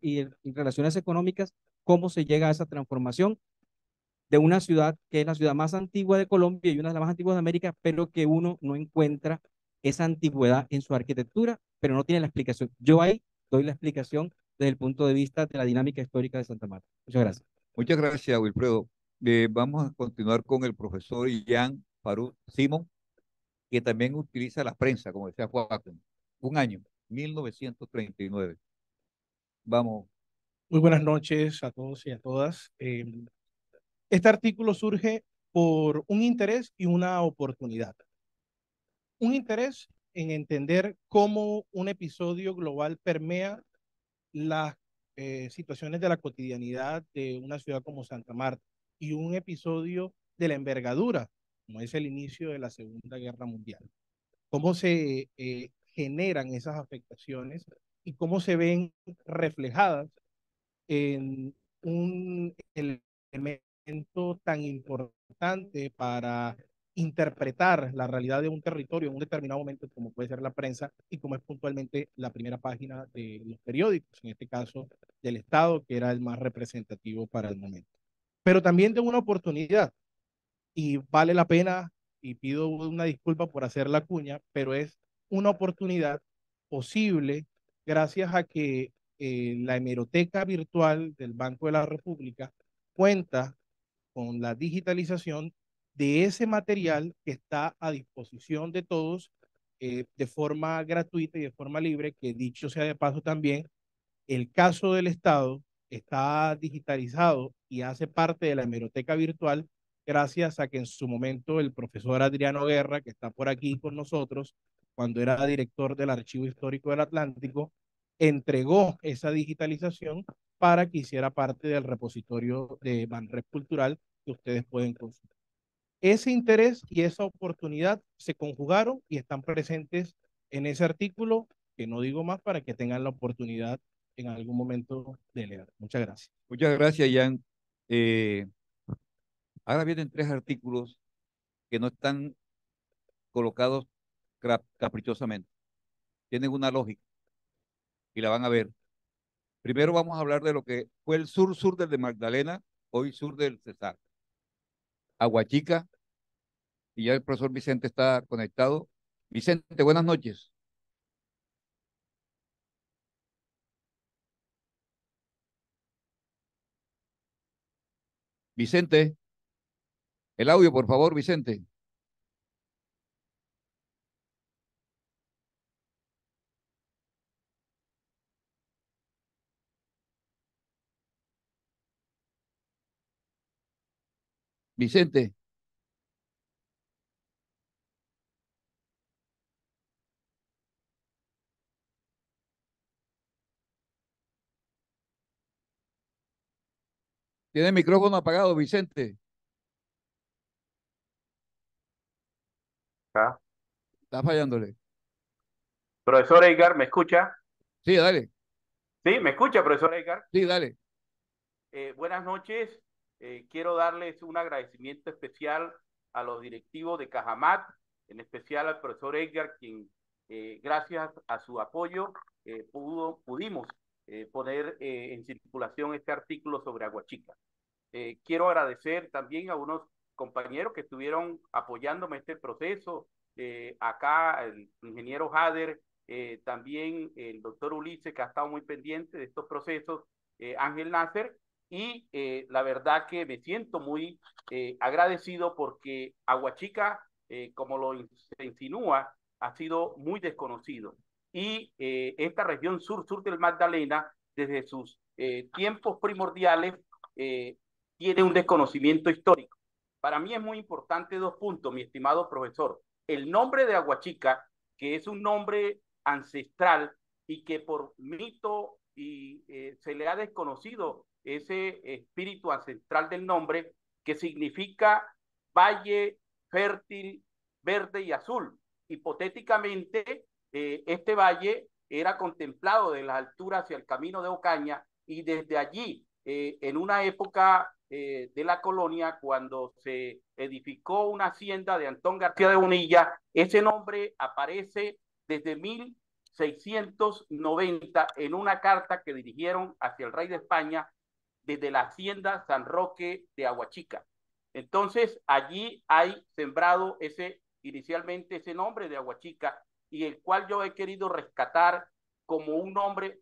y y relaciones económicas, cómo se llega a esa transformación de una ciudad que es la ciudad más antigua de Colombia y una de las más antiguas de América, pero que uno no encuentra esa antigüedad en su arquitectura, pero no tiene la explicación. Yo ahí doy la explicación desde el punto de vista de la dinámica histórica de Santa Marta. Muchas gracias. Muchas gracias, Wilfredo. Vamos a continuar con el profesor Jan Faruk Simón, que también utiliza la prensa, como decía Joaquín. Un año, 1939. Vamos. Muy buenas noches a todos y a todas. Este artículo surge por un interés y una oportunidad. Un interés en entender cómo un episodio global permea las situaciones de la cotidianidad de una ciudad como Santa Marta, y un episodio de la envergadura, como es el inicio de la Segunda Guerra Mundial. Cómo se generan esas afectaciones y cómo se ven reflejadas en un elemento tan importante para interpretar la realidad de un territorio en un determinado momento, como puede ser la prensa y como es puntualmente la primera página de los periódicos, en este caso del Estado, que era el más representativo para el momento. Pero también de una oportunidad, y vale la pena, y pido una disculpa por hacer la cuña, pero es una oportunidad posible gracias a que la hemeroteca virtual del Banco de la República cuenta con la digitalización de ese material que está a disposición de todos de forma gratuita y de forma libre, que dicho sea de paso también, el caso del Estado está digitalizado y hace parte de la hemeroteca virtual gracias a que en su momento el profesor Adriano Guerra, que está por aquí con nosotros, cuando era director del Archivo Histórico del Atlántico, entregó esa digitalización para que hiciera parte del repositorio de Banrep Cultural que ustedes pueden consultar. Ese interés y esa oportunidad se conjugaron y están presentes en ese artículo, que no digo más para que tengan la oportunidad en algún momento de leer. Muchas gracias. Muchas gracias, Jan. Ahora vienen tres artículos que no están colocados caprichosamente. Tienen una lógica y la van a ver. Primero vamos a hablar de lo que fue el sur del de Magdalena, hoy sur del Cesar. Aguachica, y ya el profesor Vicente está conectado. Vicente, buenas noches. Vicente, el audio, por favor, Vicente. Vicente, tiene el micrófono apagado, Vicente. Ah, Está fallándole. Profesor Edgar, ¿me escucha? Sí, dale. Sí, ¿me escucha, profesor Edgar? Sí, dale. Buenas noches. Quiero darles un agradecimiento especial a los directivos de Cajamat, en especial al profesor Edgar, quien gracias a su apoyo pudimos poner en circulación este artículo sobre Aguachica. Quiero agradecer también a unos compañeros que estuvieron apoyándome en este proceso. Acá el ingeniero Jader, también el doctor Ulises, que ha estado muy pendiente de estos procesos, Ángel Nasser, y la verdad que me siento muy agradecido porque Aguachica, como se insinúa, ha sido muy desconocido. Y esta región sur del Magdalena, desde sus tiempos primordiales, tiene un desconocimiento histórico. Para mí es muy importante dos puntos, mi estimado profesor. El nombre de Aguachica, que es un nombre ancestral y que por mito y se le ha desconocido ese espíritu ancestral del nombre, que significa valle fértil, verde y azul. Hipotéticamente, este valle era contemplado de las alturas hacia el camino de Ocaña, y desde allí, en una época de la colonia, cuando se edificó una hacienda de Antón García de Bonilla, ese nombre aparece desde 1690 en una carta que dirigieron hacia el rey de España desde la hacienda San Roque de Aguachica. Entonces, allí hay sembrado inicialmente ese nombre de Aguachica, y el cual yo he querido rescatar como un nombre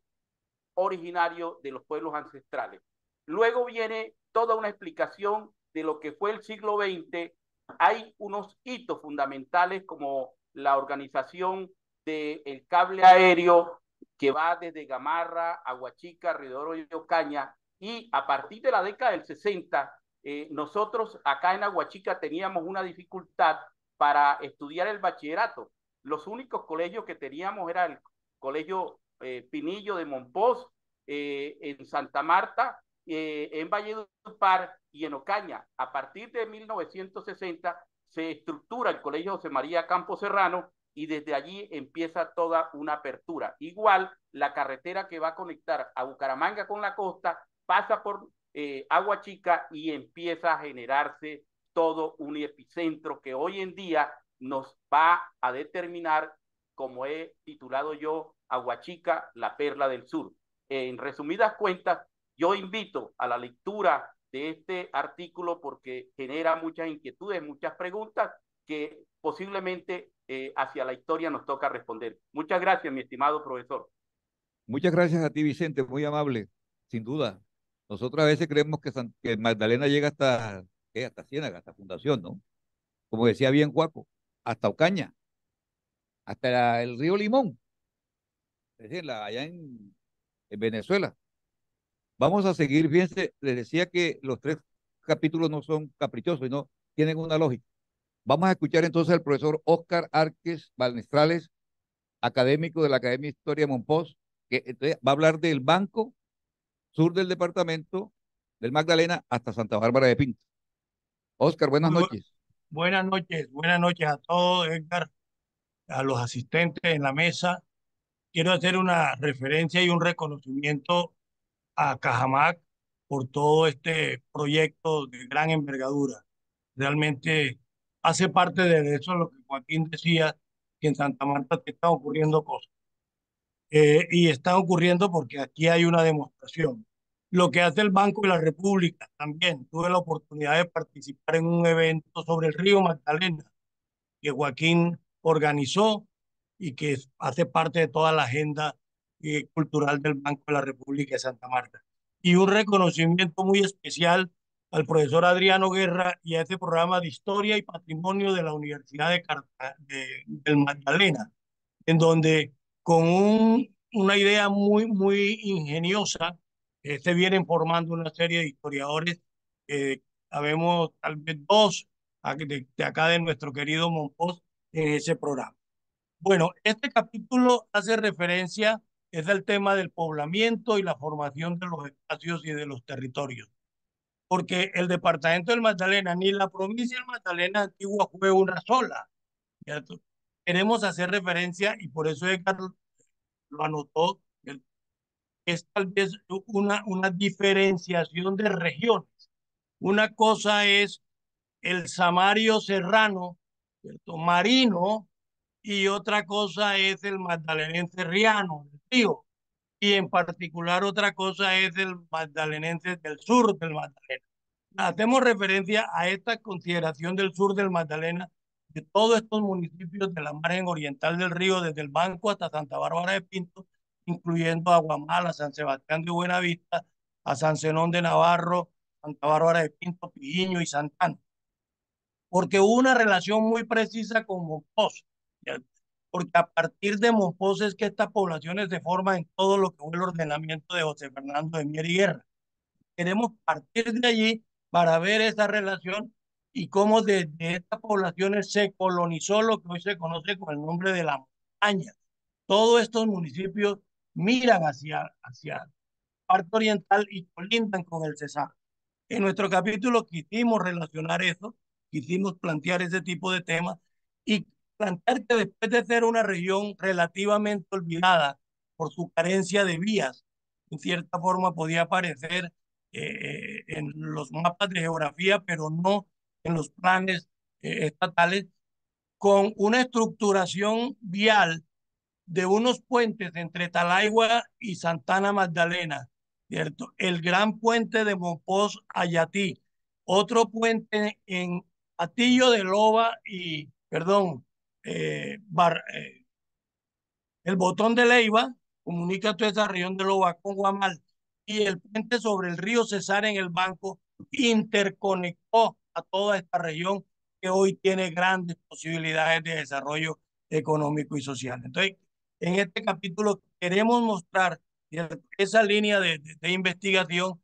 originario de los pueblos ancestrales. Luego viene toda una explicación de lo que fue el siglo XX. Hay unos hitos fundamentales como la organización del cable aéreo que va desde Gamarra, Aguachica, Río y Ocaña, y a partir de la década del 60, nosotros acá en Aguachica teníamos una dificultad para estudiar el bachillerato. Los únicos colegios que teníamos era el colegio Pinillo de Monpós, en Santa Marta, en Valledupar y en Ocaña. A partir de 1960 se estructura el Colegio José María Campos Serrano, y desde allí empieza toda una apertura. Igual, la carretera que va a conectar a Bucaramanga con la costa pasa por Aguachica, y empieza a generarse todo un epicentro que hoy en día nos va a determinar, como he titulado yo, Aguachica, la perla del sur. En resumidas cuentas, yo invito a la lectura de este artículo porque genera muchas inquietudes, muchas preguntas que posiblemente hacia la historia nos toca responder. Muchas gracias, mi estimado profesor. Muchas gracias a ti, Vicente, muy amable, sin duda. Nosotros a veces creemos que Magdalena llega hasta Ciénaga, hasta Fundación, ¿no? Como decía bien Juaco, hasta Ocaña, hasta el río Limón, es decir, allá en Venezuela. Vamos a seguir, fíjense, les decía que los 3 capítulos no son caprichosos, sino tienen una lógica. Vamos a escuchar entonces al profesor Óscar Árquez Balnestrales, académico de la Academia de Historia de Monpós, que entonces va a hablar del Banco Sur del departamento del Magdalena hasta Santa Bárbara de Pinto. Óscar, buenas noches. Buenas noches a todos, Edgar, a los asistentes en la mesa. Quiero hacer una referencia y un reconocimiento a Cajamarca por todo este proyecto de gran envergadura. Realmente hace parte de eso lo que Joaquín decía, que en Santa Marta te están ocurriendo cosas. Y están ocurriendo porque aquí hay una demostración. Lo que hace el Banco de la República también. Tuve la oportunidad de participar en un evento sobre el río Magdalena que Joaquín organizó y que hace parte de toda la agenda cultural del Banco de la República de Santa Marta. Y un reconocimiento muy especial al profesor Adriano Guerra y a este programa de Historia y Patrimonio de la Universidad del Magdalena, en donde con una idea muy ingeniosa se vienen formando una serie de historiadores. Habemos tal vez 2 de acá de nuestro querido Monpós en ese programa. Bueno, este capítulo hace referencia, es el tema del poblamiento y la formación de los espacios y de los territorios, porque el departamento del Magdalena ni la provincia del Magdalena antigua fue una sola, ¿cierto? Queremos hacer referencia, y por eso Edgar lo anotó, es tal vez una diferenciación de regiones. Una cosa es el Samario Serrano, ¿cierto? Marino, y otra cosa es el magdalenense riano, del río, y en particular otra cosa es el magdalenense del sur del Magdalena. Hacemos referencia a esta consideración del sur del Magdalena, de todos estos municipios de la margen oriental del río, desde el Banco hasta Santa Bárbara de Pinto, incluyendo a Aguamala, San Sebastián de Buenavista, a San Zenón de Navarro, Santa Bárbara de Pinto, Pijiño y Santana, porque hubo una relación muy precisa con Monpós, ¿cierto? Porque a partir de Monpós es que estas poblaciones se forman en todo lo que fue el ordenamiento de José Fernando de Mier y Guerra. Queremos partir de allí para ver esa relación y cómo desde estas poblaciones se colonizó lo que hoy se conoce con el nombre de la montaña. Todos estos municipios miran hacia parte oriental y colindan con el Cesar. En nuestro capítulo quisimos relacionar eso, quisimos plantear ese tipo de temas y plantear que después de ser una región relativamente olvidada por su carencia de vías, en cierta forma podía aparecer en los mapas de geografía, pero no en los planes estatales, con una estructuración vial de unos puentes entre Talaigua y Santana Magdalena, ¿cierto? El gran puente de Monpós Ayatí, otro puente en Atillo de Loba y, perdón, el Botón de Leiva comunica toda esa región de Loba con Guamal, y el puente sobre el río Cesar en el Banco interconectó a toda esta región que hoy tiene grandes posibilidades de desarrollo económico y social. Entonces, en este capítulo queremos mostrar esa línea de investigación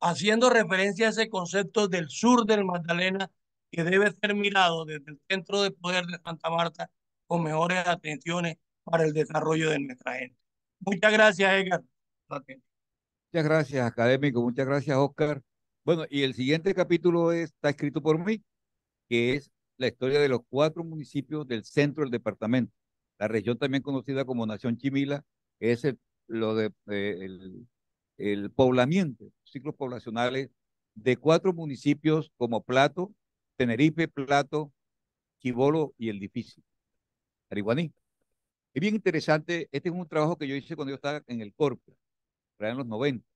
haciendo referencia a ese concepto del sur del Magdalena que debe ser mirado desde el centro de poder de Santa Marta con mejores atenciones para el desarrollo de nuestra gente. Muchas gracias, Edgar. Muchas gracias, académico. Muchas gracias, Oscar. Bueno, y el siguiente capítulo está escrito por mí, que es la historia de los 4 municipios del centro del departamento. La región también conocida como Nación Chimila, que es el poblamiento, ciclos poblacionales de 4 municipios como Plato, Tenerife, Plato, Chibolo y El Difícil, Ariguaní. Es bien interesante, este es un trabajo que yo hice cuando yo estaba en el Corpo, en los 90,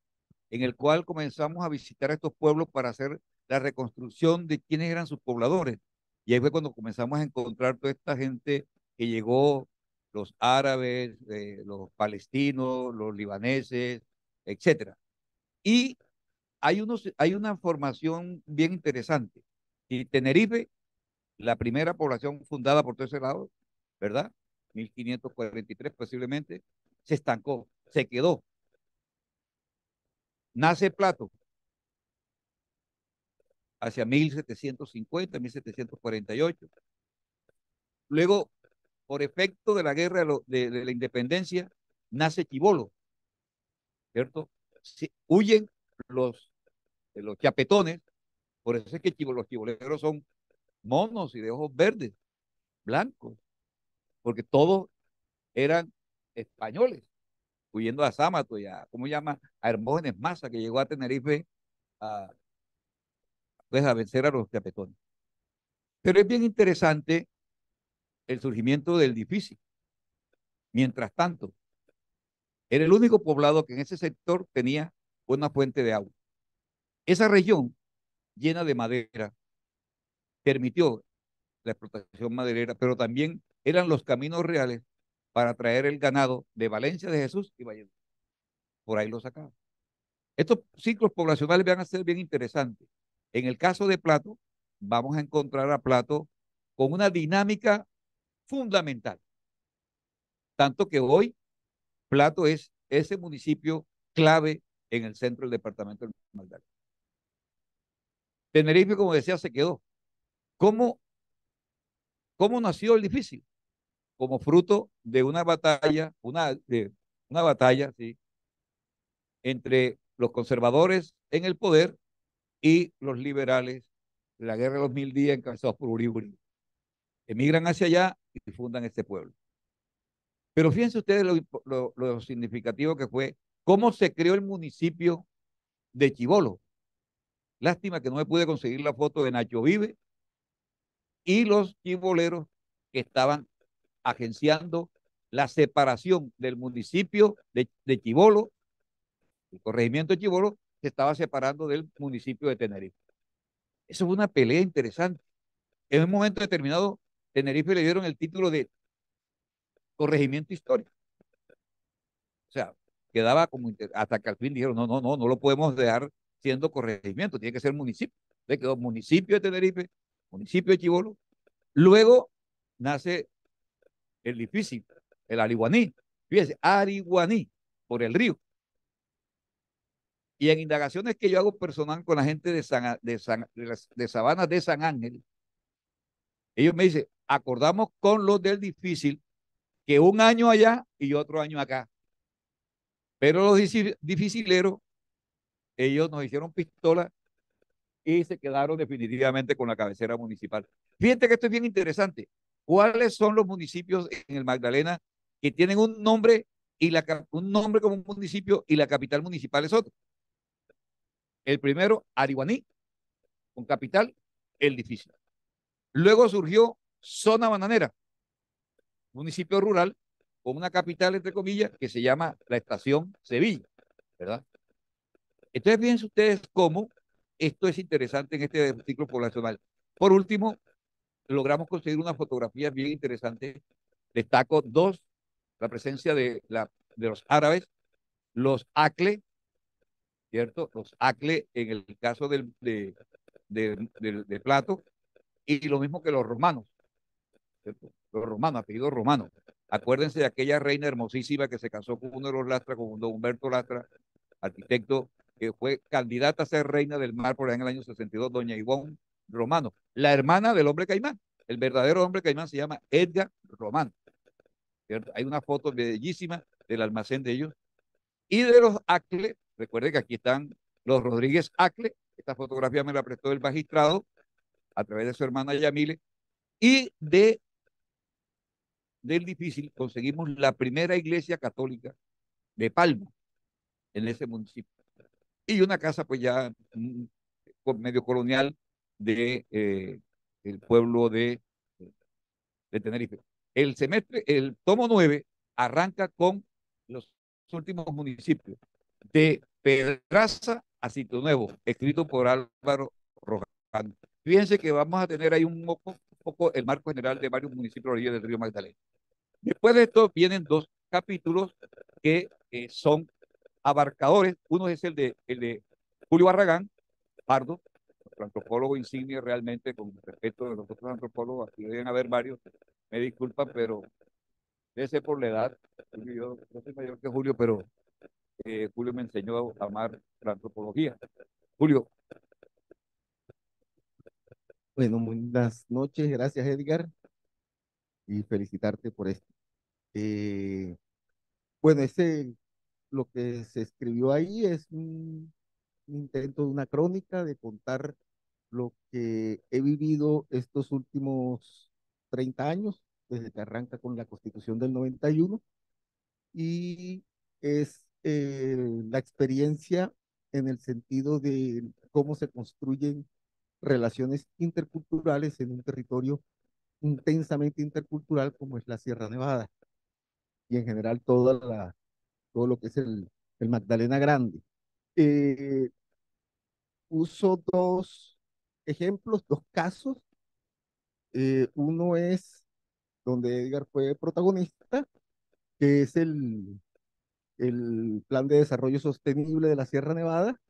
en el cual comenzamos a visitar estos pueblos para hacer la reconstrucción de quiénes eran sus pobladores. Y ahí fue cuando comenzamos a encontrar toda esta gente que llegó, los árabes, los palestinos, los libaneses, etcétera. Y hay una formación bien interesante. Y Tenerife, la primera población fundada por todo ese lado, ¿verdad? 1543 posiblemente, se estancó, se quedó. Nace Plato hacia 1750, 1748. Luego, por efecto de la guerra de la independencia, nace Chibolo, ¿cierto? Huyen los, los chapetones, por eso es que los chiboleros son monos y de ojos verdes, blancos, porque todos eran españoles, huyendo a Sámato y a, ¿cómo llama? A Hermógenes Maza, que llegó a Tenerife a, pues, a vencer a los chapetones. Pero es bien interesante el surgimiento del difícil. Mientras tanto, era el único poblado que en ese sector tenía una fuente de agua. Esa región llena de madera permitió la explotación maderera, pero también eran los caminos reales para traer el ganado de Valencia de Jesús y Valle. Por ahí lo sacaban. Estos ciclos poblacionales van a ser bien interesantes. En el caso de Plato, vamos a encontrar a Plato con una dinámica fundamental. Tanto que hoy Plato es ese municipio clave en el centro del departamento del Magdalena. Tenerife, como decía, se quedó. ¿Cómo, cómo nació el difícil? Como fruto de una batalla, ¿sí? Entre los conservadores en el poder y los liberales, la guerra de los 1000 días encabezados por Uribe. Emigran hacia allá y fundan este pueblo. Pero fíjense ustedes lo significativo que fue cómo se creó el municipio de Chibolo. Lástima que no me pude conseguir la foto de Nacho Vive y los chiboleros que estaban agenciando la separación del municipio de Chibolo, el corregimiento de Chibolo, se estaba separando del municipio de Tenerife. Eso fue una pelea interesante. En un momento determinado, Tenerife le dieron el título de corregimiento histórico. O sea, quedaba como hasta que al fin dijeron, no lo podemos dejar siendo corregimiento, tiene que ser municipio. Le quedó municipio de Tenerife, municipio de Chibolo. Luego nace el difícil, el Ariguaní. Fíjense, Ariguaní, por el río. Y en indagaciones que yo hago personal con la gente de Sabanas de San Ángel, ellos me dicen, acordamos con los del difícil que un año allá y otro año acá. Pero los dificileros, ellos nos hicieron pistola y se quedaron definitivamente con la cabecera municipal. Fíjate que esto es bien interesante. ¿Cuáles son los municipios en el Magdalena que tienen un nombre y un nombre como un municipio y la capital municipal es otro? El primero, Ariguaní, con capital, el difícil. Luego surgió Zona Bananera, municipio rural con una capital, entre comillas, que se llama la Estación Sevilla, ¿verdad? Entonces, fíjense ustedes cómo esto es interesante en este ciclo poblacional. Por último, logramos conseguir una fotografía bien interesante. Destaco dos, la presencia de los árabes, los Acle, ¿cierto? Los Acle en el caso de Plato, y lo mismo que los romanos, ¿cierto? Los romanos, apellidos romanos. Acuérdense de aquella reina hermosísima que se casó con uno de los Lastra, con don Humberto Lastra, arquitecto, que fue candidata a ser reina del mar por allá en el año 62, doña Ivonne Romano, la hermana del hombre caimán. El verdadero hombre caimán se llama Edgar Romano, ¿cierto? Hay una foto bellísima del almacén de ellos. Y de los Acle, recuerden que aquí están los Rodríguez Acle, esta fotografía me la prestó el magistrado a través de su hermana Yamile, y del difícil conseguimos la primera iglesia católica de Palma en ese municipio. Y una casa pues ya medio colonial el pueblo de Tenerife. El tomo 9 arranca con los últimos municipios de Pedraza a Sitio Nuevo, escrito por Álvaro Rojano. Fíjense que vamos a tener ahí un poco el marco general de varios municipios de la orilla del río Magdalena. Después de esto vienen dos capítulos que son abarcadores. Uno es el de Julio Barragán, Pardo, nuestro antropólogo insignia realmente, con respeto de los otros antropólogos, aquí deben haber varios, me disculpan, pero debe ser por la edad. Yo no soy mayor que Julio, pero Julio me enseñó a amar la antropología. Julio. Bueno, buenas noches, gracias Edgar, y felicitarte por esto. Eh, bueno, lo que se escribió ahí es un intento de una crónica de contar lo que he vivido estos últimos 30 años, desde que arranca con la Constitución del 91, y es la experiencia en el sentido de cómo se construyen relaciones interculturales en un territorio intensamente intercultural como es la Sierra Nevada y en general todo lo que es el Magdalena Grande. Eh, Uso dos ejemplos, dos casos. Uno es donde Edgar fue protagonista, que es el Plan de Desarrollo Sostenible de la Sierra Nevada,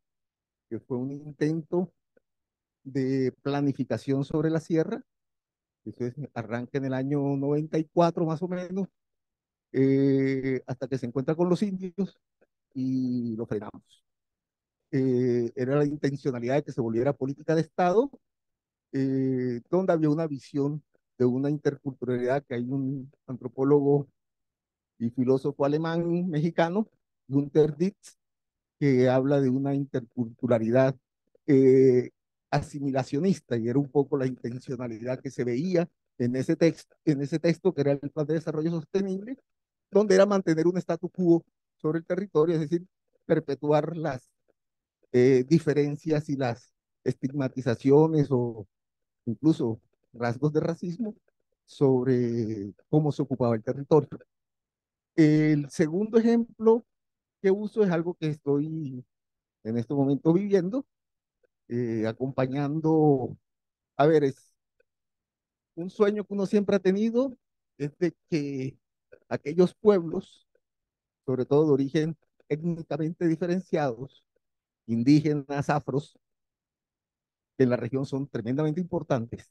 que fue un intento de planificación sobre la sierra. Eso arranca en el año 94 más o menos, hasta que se encuentra con los indios y lo frenamos. Era la intencionalidad de que se volviera política de Estado, donde había una visión de una interculturalidad, que hay un antropólogo y filósofo alemán mexicano, Günther Dietz, que habla de una interculturalidad eh, asimilacionista, y era un poco la intencionalidad que se veía en ese texto que era el Plan de Desarrollo Sostenible, donde era mantener un statu quo sobre el territorio, es decir, perpetuar las diferencias y las estigmatizaciones o incluso rasgos de racismo sobre cómo se ocupaba el territorio. El segundo ejemplo que uso es algo que estoy en este momento viviendo, acompañando, a ver, es un sueño que uno siempre ha tenido, es de que aquellos pueblos, sobre todo de origen étnicamente diferenciados, indígenas, afros, que en la región son tremendamente importantes.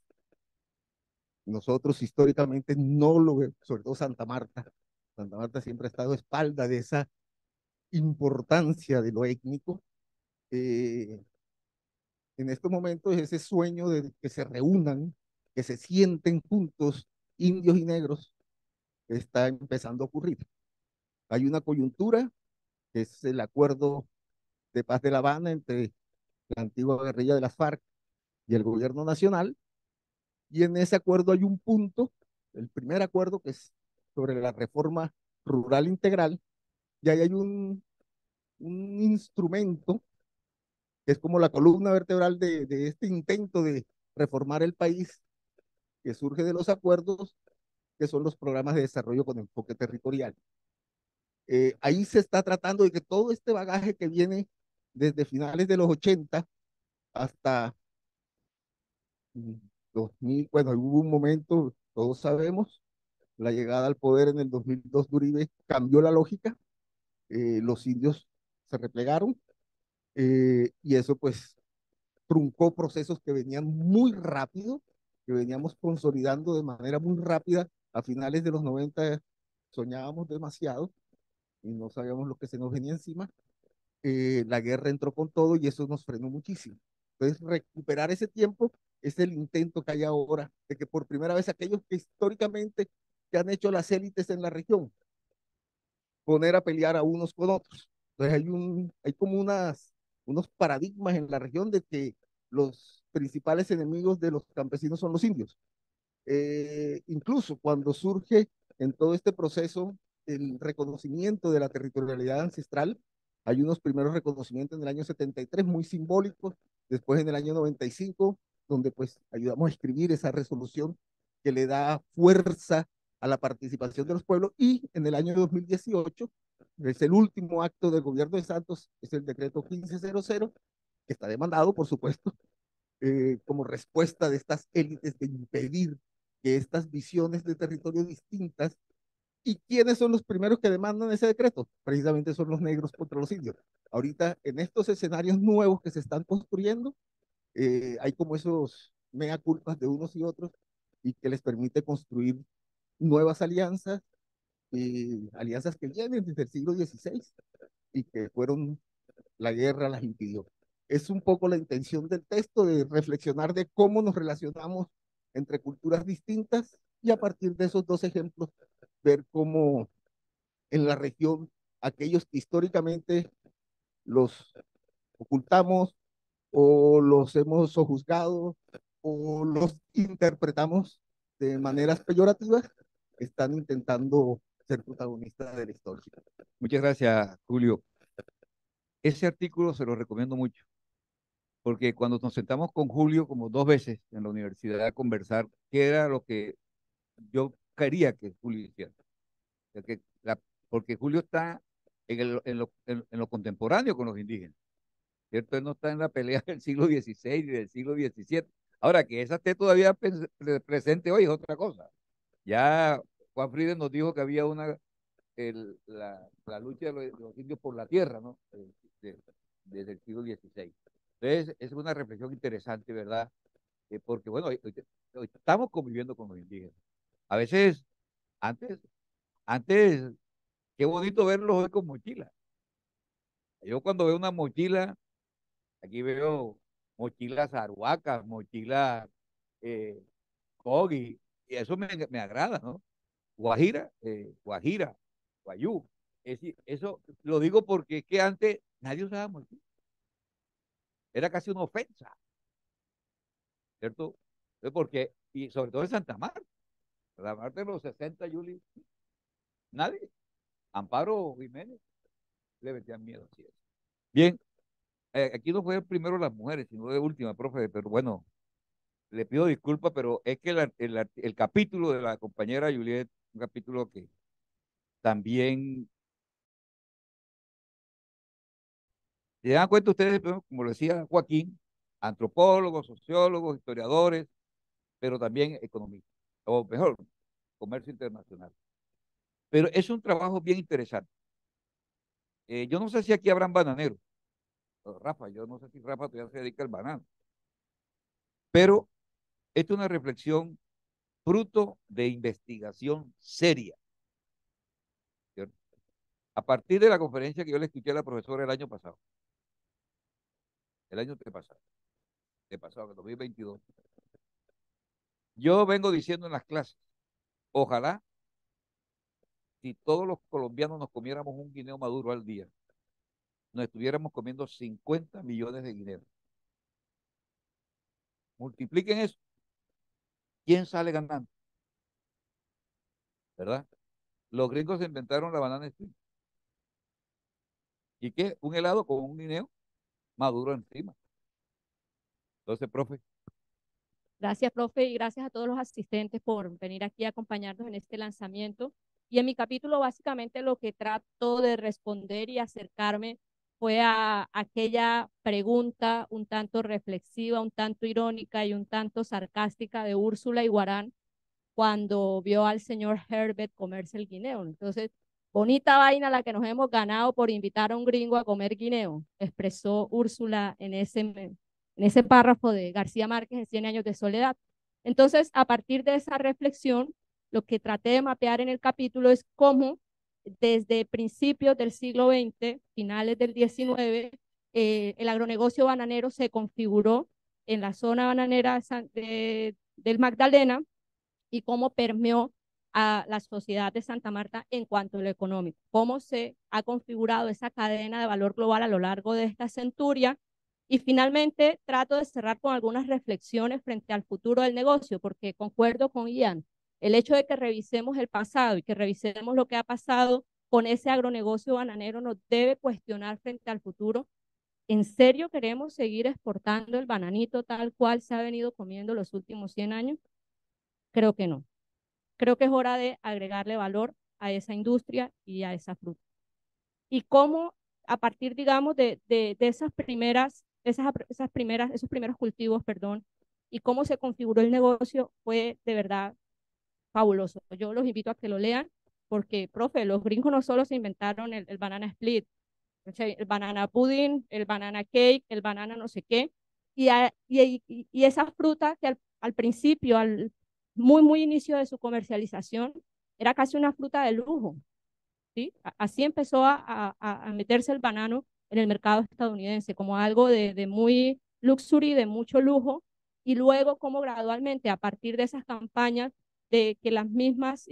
Nosotros históricamente no lo vemos, sobre todo Santa Marta. Santa Marta siempre ha estado a espalda de esa importancia de lo étnico. En estos momentos ese sueño de que se reúnan, que se sienten juntos indios y negros, está empezando a ocurrir. Hay una coyuntura que es el acuerdo de paz de La Habana entre la antigua guerrilla de las FARC y el gobierno nacional. Y en ese acuerdo hay un punto, el primer acuerdo, que es sobre la reforma rural integral, y ahí hay un instrumento que es como la columna vertebral de este intento de reformar el país, que surge de los acuerdos, que son los programas de desarrollo con enfoque territorial. Ahí se está tratando de que todo este bagaje que viene desde finales de los 80 hasta 2000, bueno, hubo un momento, todos sabemos, la llegada al poder en el 2002 de Uribe cambió la lógica, los indios se replegaron, y eso pues truncó procesos que venían muy rápido, que veníamos consolidando de manera muy rápida. A finales de los 90 soñábamos demasiado y no sabíamos lo que se nos venía encima. La guerra entró con todo y eso nos frenó muchísimo. Entonces, recuperar ese tiempo es el intento que hay ahora de que por primera vez aquellos que históricamente que han hecho las élites en la región, poner a pelear a unos con otros. Entonces hay como unos paradigmas en la región de que los principales enemigos de los campesinos son los indios. Incluso cuando surge en todo este proceso el reconocimiento de la territorialidad ancestral, hay unos primeros reconocimientos en el año 73 muy simbólicos, después en el año 95, donde pues ayudamos a escribir esa resolución que le da fuerza a la participación de los pueblos, y en el año 2018 es el último acto del gobierno de Santos, es el decreto 1500, que está demandado, por supuesto, como respuesta de estas élites de impedir que estas visiones de territorio distintas. ¿Y quiénes son los primeros que demandan ese decreto? Precisamente son los negros contra los indios. Ahorita, en estos escenarios nuevos que se están construyendo, hay como esos mea culpas de unos y otros, y que les permite construir nuevas alianzas, alianzas que vienen desde el siglo XVI y que fueron, la guerra las impidió. Es un poco la intención del texto de reflexionar de cómo nos relacionamos entre culturas distintas, y a partir de esos dos ejemplos ver cómo en la región aquellos que históricamente los ocultamos o los hemos sojuzgado o los interpretamos de maneras peyorativas, están intentando ser protagonistas de la historia. Muchas gracias, Julio. Ese artículo se lo recomiendo mucho, porque cuando nos sentamos con Julio como 2 veces en la universidad a conversar, qué era lo que yo quería que Julio hiciera. O sea, porque Julio está en lo contemporáneo con los indígenas, ¿cierto? Él no está en la pelea del siglo XVI ni del siglo XVII. Ahora, que esa esté todavía presente hoy es otra cosa. Ya Juan Frieden nos dijo que había la lucha de los indios por la tierra, ¿no? Desde el siglo XVI. Entonces, es una reflexión interesante, ¿verdad? Porque, bueno, hoy estamos conviviendo con los indígenas. A veces, antes, antes, qué bonito verlos hoy con mochila. Yo cuando veo una mochila, aquí veo mochilas aruacas, mochilas cogi, y eso me agrada, ¿no? Guajira, guayú. Eso lo digo porque es que antes nadie usaba mochila. Era casi una ofensa, ¿cierto? Porque, y sobre todo en Santa Marta de los 60, Juli, nadie. Amparo Jiménez le metían miedo, así es. Bien, aquí no fue primero las mujeres, sino de última, profe, pero bueno, le pido disculpas, pero es que el capítulo de la compañera Juliet, un capítulo que también, se dan cuenta ustedes, como lo decía Joaquín, antropólogos, sociólogos, historiadores, pero también economistas, o mejor, comercio internacional. Pero es un trabajo bien interesante. Yo no sé si aquí habrán bananeros, Rafa, yo no sé si Rafa todavía se dedica al banano, pero esta es una reflexión fruto de investigación seria, ¿cierto? A partir de la conferencia que yo le escuché a la profesora el año pasado, el 2022, yo vengo diciendo en las clases, ojalá si todos los colombianos nos comiéramos un guineo maduro al día, nos estuviéramos comiendo 50 millones de guineos. Multipliquen eso. ¿Quién sale ganando? ¿Verdad? Los gringos se inventaron la banana split. ¿Y qué? Un helado con un guineo maduro encima. Entonces, profe, Gracias, profe, y gracias a todos los asistentes por venir aquí a acompañarnos en este lanzamiento. Y en mi capítulo, básicamente, lo que trato de responder y acercarme fue a aquella pregunta un tanto reflexiva, un tanto irónica y un tanto sarcástica de Úrsula Iguarán cuando vio al señor Herbert comerse el guineo. Entonces, bonita vaina la que nos hemos ganado por invitar a un gringo a comer guineo, expresó Úrsula en ese párrafo de García Márquez en Cien años de soledad. Entonces, a partir de esa reflexión, lo que traté de mapear en el capítulo es cómo desde principios del siglo XX, finales del XIX, el agronegocio bananero se configuró en la zona bananera del Magdalena y cómo permeó a la sociedad de Santa Marta en cuanto a lo económico, cómo se ha configurado esa cadena de valor global a lo largo de esta centuria. Y finalmente trato de cerrar con algunas reflexiones frente al futuro del negocio, porque concuerdo con Ian, el hecho de que revisemos el pasado y que revisemos lo que ha pasado con ese agronegocio bananero nos debe cuestionar frente al futuro. ¿En serio queremos seguir exportando el bananito tal cual se ha venido comiendo los últimos 100 años? Creo que no. Creo que es hora de agregarle valor a esa industria y a esa fruta. Y cómo a partir, digamos, de esas primeras, esos primeros cultivos, perdón, y cómo se configuró el negocio fue de verdad fabuloso. Yo los invito a que lo lean porque, profe, los gringos no solo se inventaron el banana split, el banana pudding, el banana cake, el banana no sé qué, y esa fruta que al principio, muy inicio de su comercialización, era casi una fruta de lujo, ¿sí? Así empezó a meterse el banano en el mercado estadounidense como algo de muy luxury, de mucho lujo, y luego como gradualmente a partir de esas campañas de que las mismas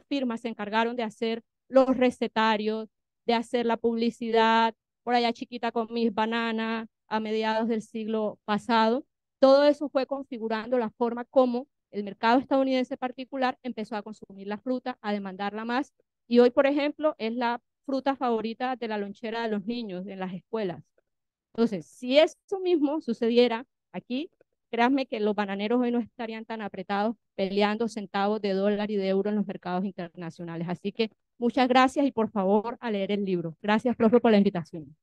firmas se encargaron de hacer los recetarios, de hacer la publicidad, por allá chiquita con mis bananas a mediados del siglo pasado. Todo eso fue configurando la forma como el mercado estadounidense particular empezó a consumir la fruta, a demandarla más, y hoy, por ejemplo, es la fruta favorita de la lonchera de los niños en las escuelas. Entonces, si eso mismo sucediera aquí, créanme que los bananeros hoy no estarían tan apretados peleando centavos de dólar y de euro en los mercados internacionales. Así que muchas gracias y por favor a leer el libro. Gracias, profe, por la invitación.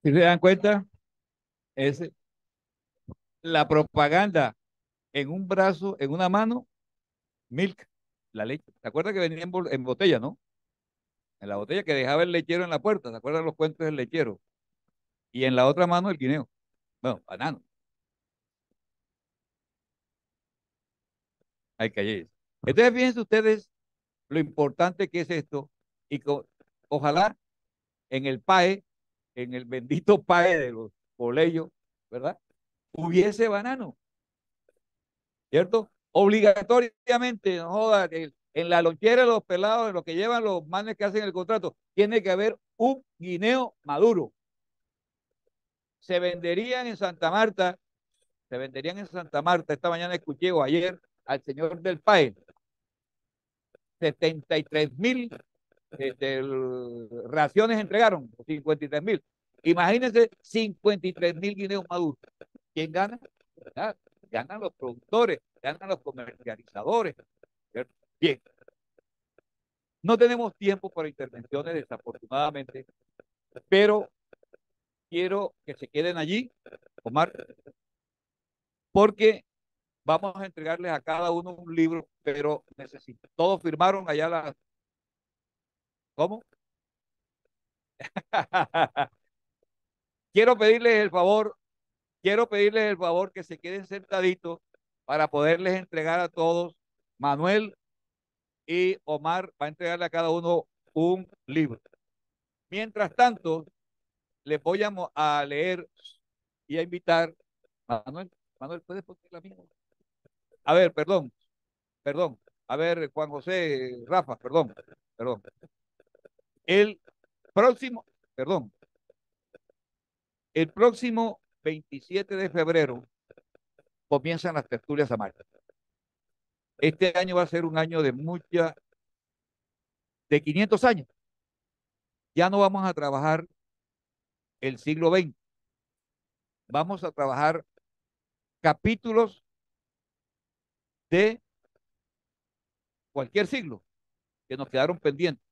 si se dan cuenta, es la propaganda en un brazo, en una mano, milk, la leche. ¿Se acuerda que venía en botella, no? En la botella que dejaba el lechero en la puerta, ¿se acuerdan los cuentos del lechero? Y en la otra mano el guineo. Bueno, banano. Hay que. Entonces, fíjense ustedes lo importante que es esto y ojalá en el PAE, en el bendito PAE de los colegios, ¿verdad? Hubiese banano, ¿cierto? Obligatoriamente, no joda, en la lonchera de los pelados, en lo que llevan los manes que hacen el contrato, tiene que haber un guineo maduro. Se venderían en Santa Marta, esta mañana escuché o ayer al señor del PAE, 73,000 raciones entregaron, 53,000. Imagínense 53,000 guineos maduros. ¿Quién gana? ¿Verdad? Ganan los productores, ganan los comercializadores. ¿Cierto? Bien, no tenemos tiempo para intervenciones, desafortunadamente, pero quiero que se queden allí, Omar, porque vamos a entregarles a cada uno un libro, pero necesito. Todos firmaron allá la. ¿Cómo? quiero pedirles el favor, quiero pedirles el favor que se queden sentaditos para poderles entregar a todos. Manuel y Omar va a entregarle a cada uno un libro. Mientras tanto, les voy a leer y a invitar. Manuel, ¿puedes poner la misma? A ver, perdón. A ver, Juan José, Rafa, perdón. próximo, perdón, el próximo 27 de febrero comienzan las tertulias amargas. Este año va a ser un año de 500 años. Ya no vamos a trabajar el siglo XX, vamos a trabajar capítulos de cualquier siglo que nos quedaron pendientes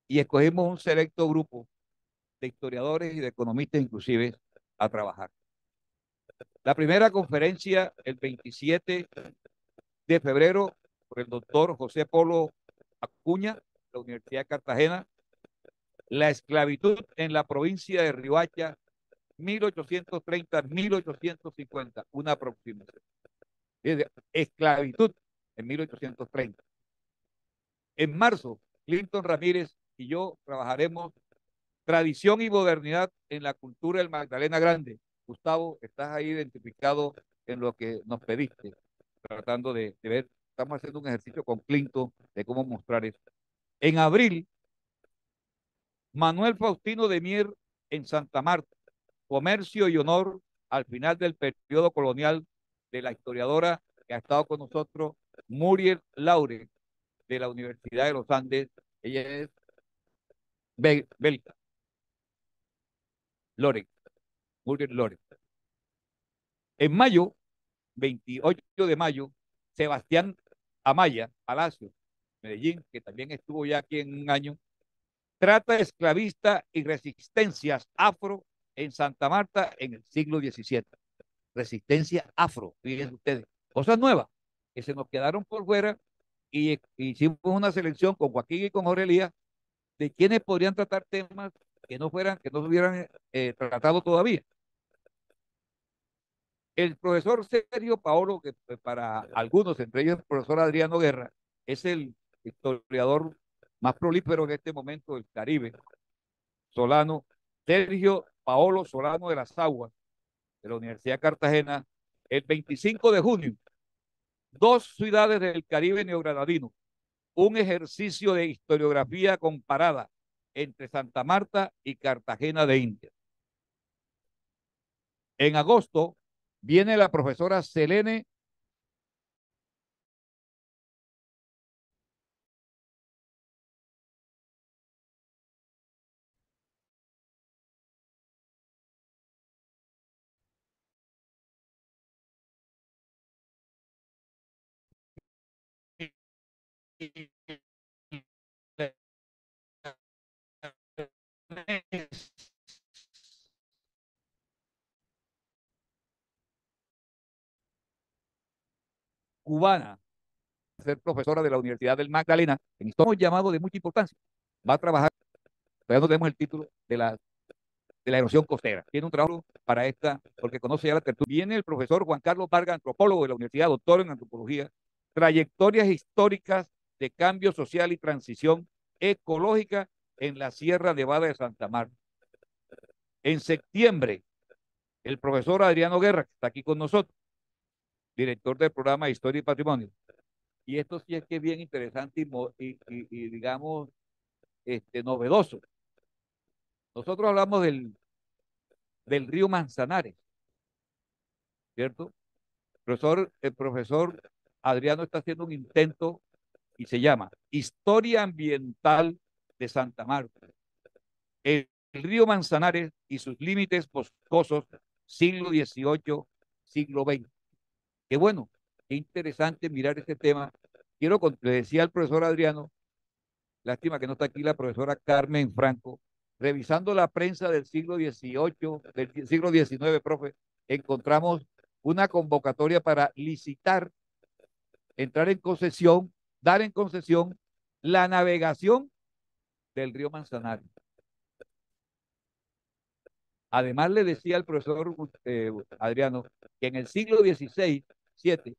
y escogimos un selecto grupo de historiadores y de economistas inclusive a trabajar. La primera conferencia el 27 de febrero por el doctor José Polo Acuña, de la Universidad de Cartagena, la esclavitud en la provincia de Riohacha, 1830-1850, una aproximación. Esclavitud en 1830. En marzo, Clinton Ramírez y yo trabajaremos tradición y modernidad en la cultura del Magdalena Grande. Gustavo, estás ahí identificado en lo que nos pediste, tratando de ver, estamos haciendo un ejercicio con Clinton de cómo mostrar eso. En abril, Manuel Faustino de Mier en Santa Marta, comercio y honor al final del periodo colonial, de la historiadora que ha estado con nosotros, Muriel Laure, de la Universidad de los Andes. Ella es belga. Loren, Muriel Loren. En mayo, 28 de mayo, Sebastián Amaya, Palacio, Medellín, que también estuvo ya aquí en un año, trata esclavista y resistencias afro en Santa Marta en el siglo XVII. Resistencia afro, fíjense ustedes, cosas nuevas que se nos quedaron por fuera y hicimos una selección con Joaquín y con Jorge Elías de quienes podrían tratar temas que no se hubieran tratado todavía. El profesor Sergio Paolo, que para algunos, entre ellos el profesor Adriano Guerra, es el historiador más prolífero en este momento del Caribe, Solano, Sergio Paolo Solano de las Aguas, de la Universidad de Cartagena, el 25 de junio, 2 ciudades del Caribe neogranadino, un ejercicio de historiografía comparada entre Santa Marta y Cartagena de India. En agosto viene la profesora Selene cubana, ser profesora de la Universidad del Magdalena, en un llamado de mucha importancia. Va a trabajar, todavía no tenemos el título de la erosión costera. Tiene un trabajo para esta, porque conoce ya la tertulia. Viene el profesor Juan Carlos Vargas, antropólogo de la Universidad, doctor en antropología, trayectorias históricas de cambio social y transición ecológica en la Sierra Nevada de Santa Marta. En septiembre, el profesor Adriano Guerra, que está aquí con nosotros, director del programa de Historia y Patrimonio. Y esto sí es que es bien interesante y digamos, novedoso. Nosotros hablamos del río Manzanares, ¿cierto? El profesor Adriano está haciendo un intento y se llama Historia Ambiental de Santa Marta. El río Manzanares y sus límites boscosos, siglo XVIII, siglo XX. Qué bueno, qué interesante mirar este tema. Le decía al profesor Adriano, lástima que no está aquí la profesora Carmen Franco, revisando la prensa del siglo XVIII, del siglo XIX, profe, encontramos una convocatoria para licitar, entrar en concesión, dar en concesión la navegación del río Manzanares. Además, le decía al profesor Adriano que en el siglo XVI, XVII,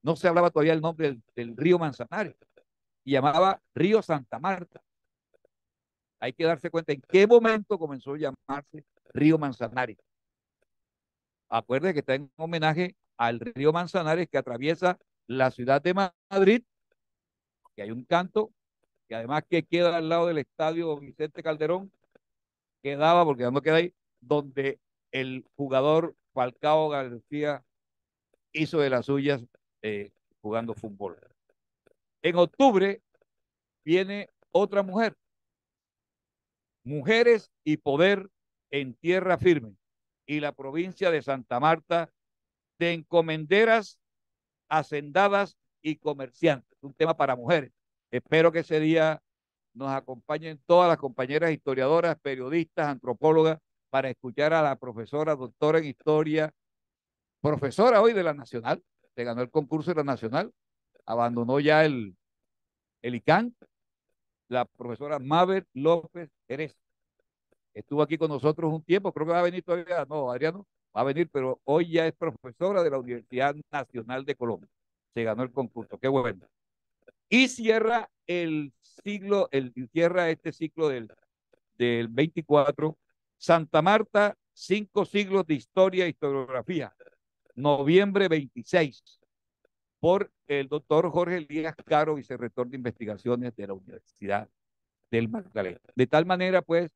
no se hablaba todavía el nombre del río Manzanares y llamaba Río Santa Marta. Hay que darse cuenta en qué momento comenzó a llamarse Río Manzanares. Acuérdense que está en homenaje al río Manzanares que atraviesa la ciudad de Madrid, que hay un canto y además que queda al lado del estadio Vicente Calderón, quedaba, porque ya no queda ahí, donde el jugador Falcao García hizo de las suyas jugando fútbol. En octubre viene otra mujer, Mujeres y Poder en Tierra Firme, y la provincia de Santa Marta, de encomenderas, hacendadas y comerciantes. Un tema para mujeres. Espero que ese día nos acompañen todas las compañeras historiadoras, periodistas, antropólogas, para escuchar a la profesora, doctora en historia, profesora hoy de la Nacional, se ganó el concurso de la Nacional, abandonó ya el ICANN, la profesora Mabel López Jerez. Estuvo aquí con nosotros un tiempo, creo que va a venir todavía, no, Adriano, va a venir, pero hoy ya es profesora de la Universidad Nacional de Colombia. Se ganó el concurso, qué bueno. Y cierra cierra este ciclo del 24, Santa Marta, 5 siglos de historia y historiografía, noviembre 26, por el doctor Jorge Elías Caro, vicerrector de investigaciones de la Universidad del Magdalena. De tal manera, pues,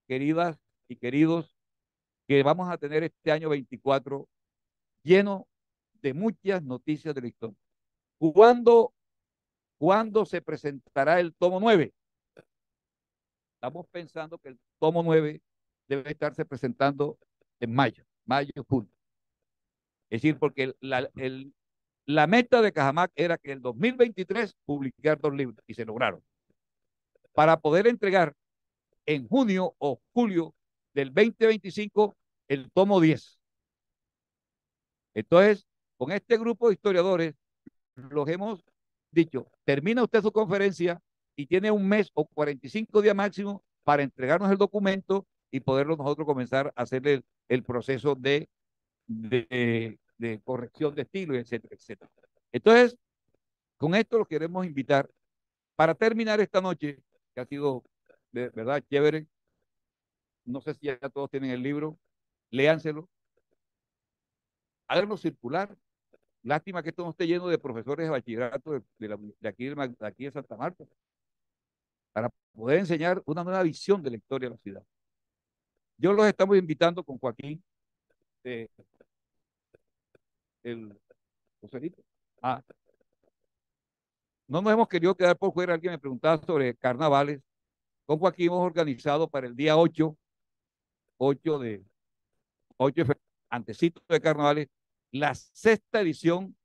queridas y queridos, que vamos a tener este año 24 lleno de muchas noticias de la historia. ¿Cuándo se presentará el tomo 9? Estamos pensando que el tomo 9 debe estarse presentando en mayo, junio. Es decir, porque la meta de Cajamarca era que el 2023 publicar 2 libros y se lograron. Para poder entregar en junio o julio del 2025 el tomo 10. Entonces, con este grupo de historiadores, los hemos dicho, termina usted su conferencia y tiene un mes o 45 días máximo para entregarnos el documento y poderlo nosotros comenzar a hacer el proceso de corrección de estilo, etcétera, etcétera. Entonces, con esto los queremos invitar para terminar esta noche, que ha sido de verdad chévere. No sé si ya todos tienen el libro, léanselo, háganlo circular. Lástima que esto no esté lleno de profesores de bachillerato de aquí de Santa Marta, para poder enseñar una nueva visión de la historia de la ciudad. Yo los estamos invitando con Joaquín, el Joselito. No nos hemos querido quedar por fuera. Alguien me preguntaba sobre carnavales. Con Joaquín hemos organizado para el día 8 de febrero, antecito de carnavales, la 6ª edición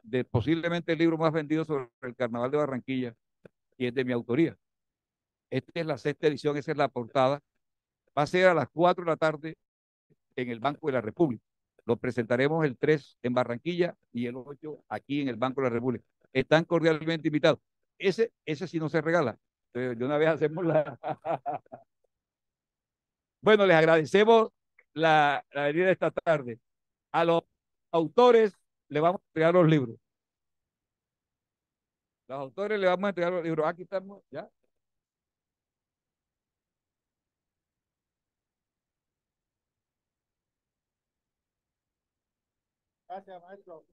de posiblemente el libro más vendido sobre el carnaval de Barranquilla, y es de mi autoría. Esta es la 6ª edición, esa es la portada. Va a ser a las 4 de la tarde en el Banco de la República. Lo presentaremos el 3 en Barranquilla y el 8 aquí en el Banco de la República. Están cordialmente invitados. Ese sí no se regala. De una vez hacemos la... Bueno, les agradecemos la venida de esta tarde. A los autores le vamos a entregar los libros. Los autores le vamos a entregar los libros. Aquí estamos, ¿ya? Gracias, maestro.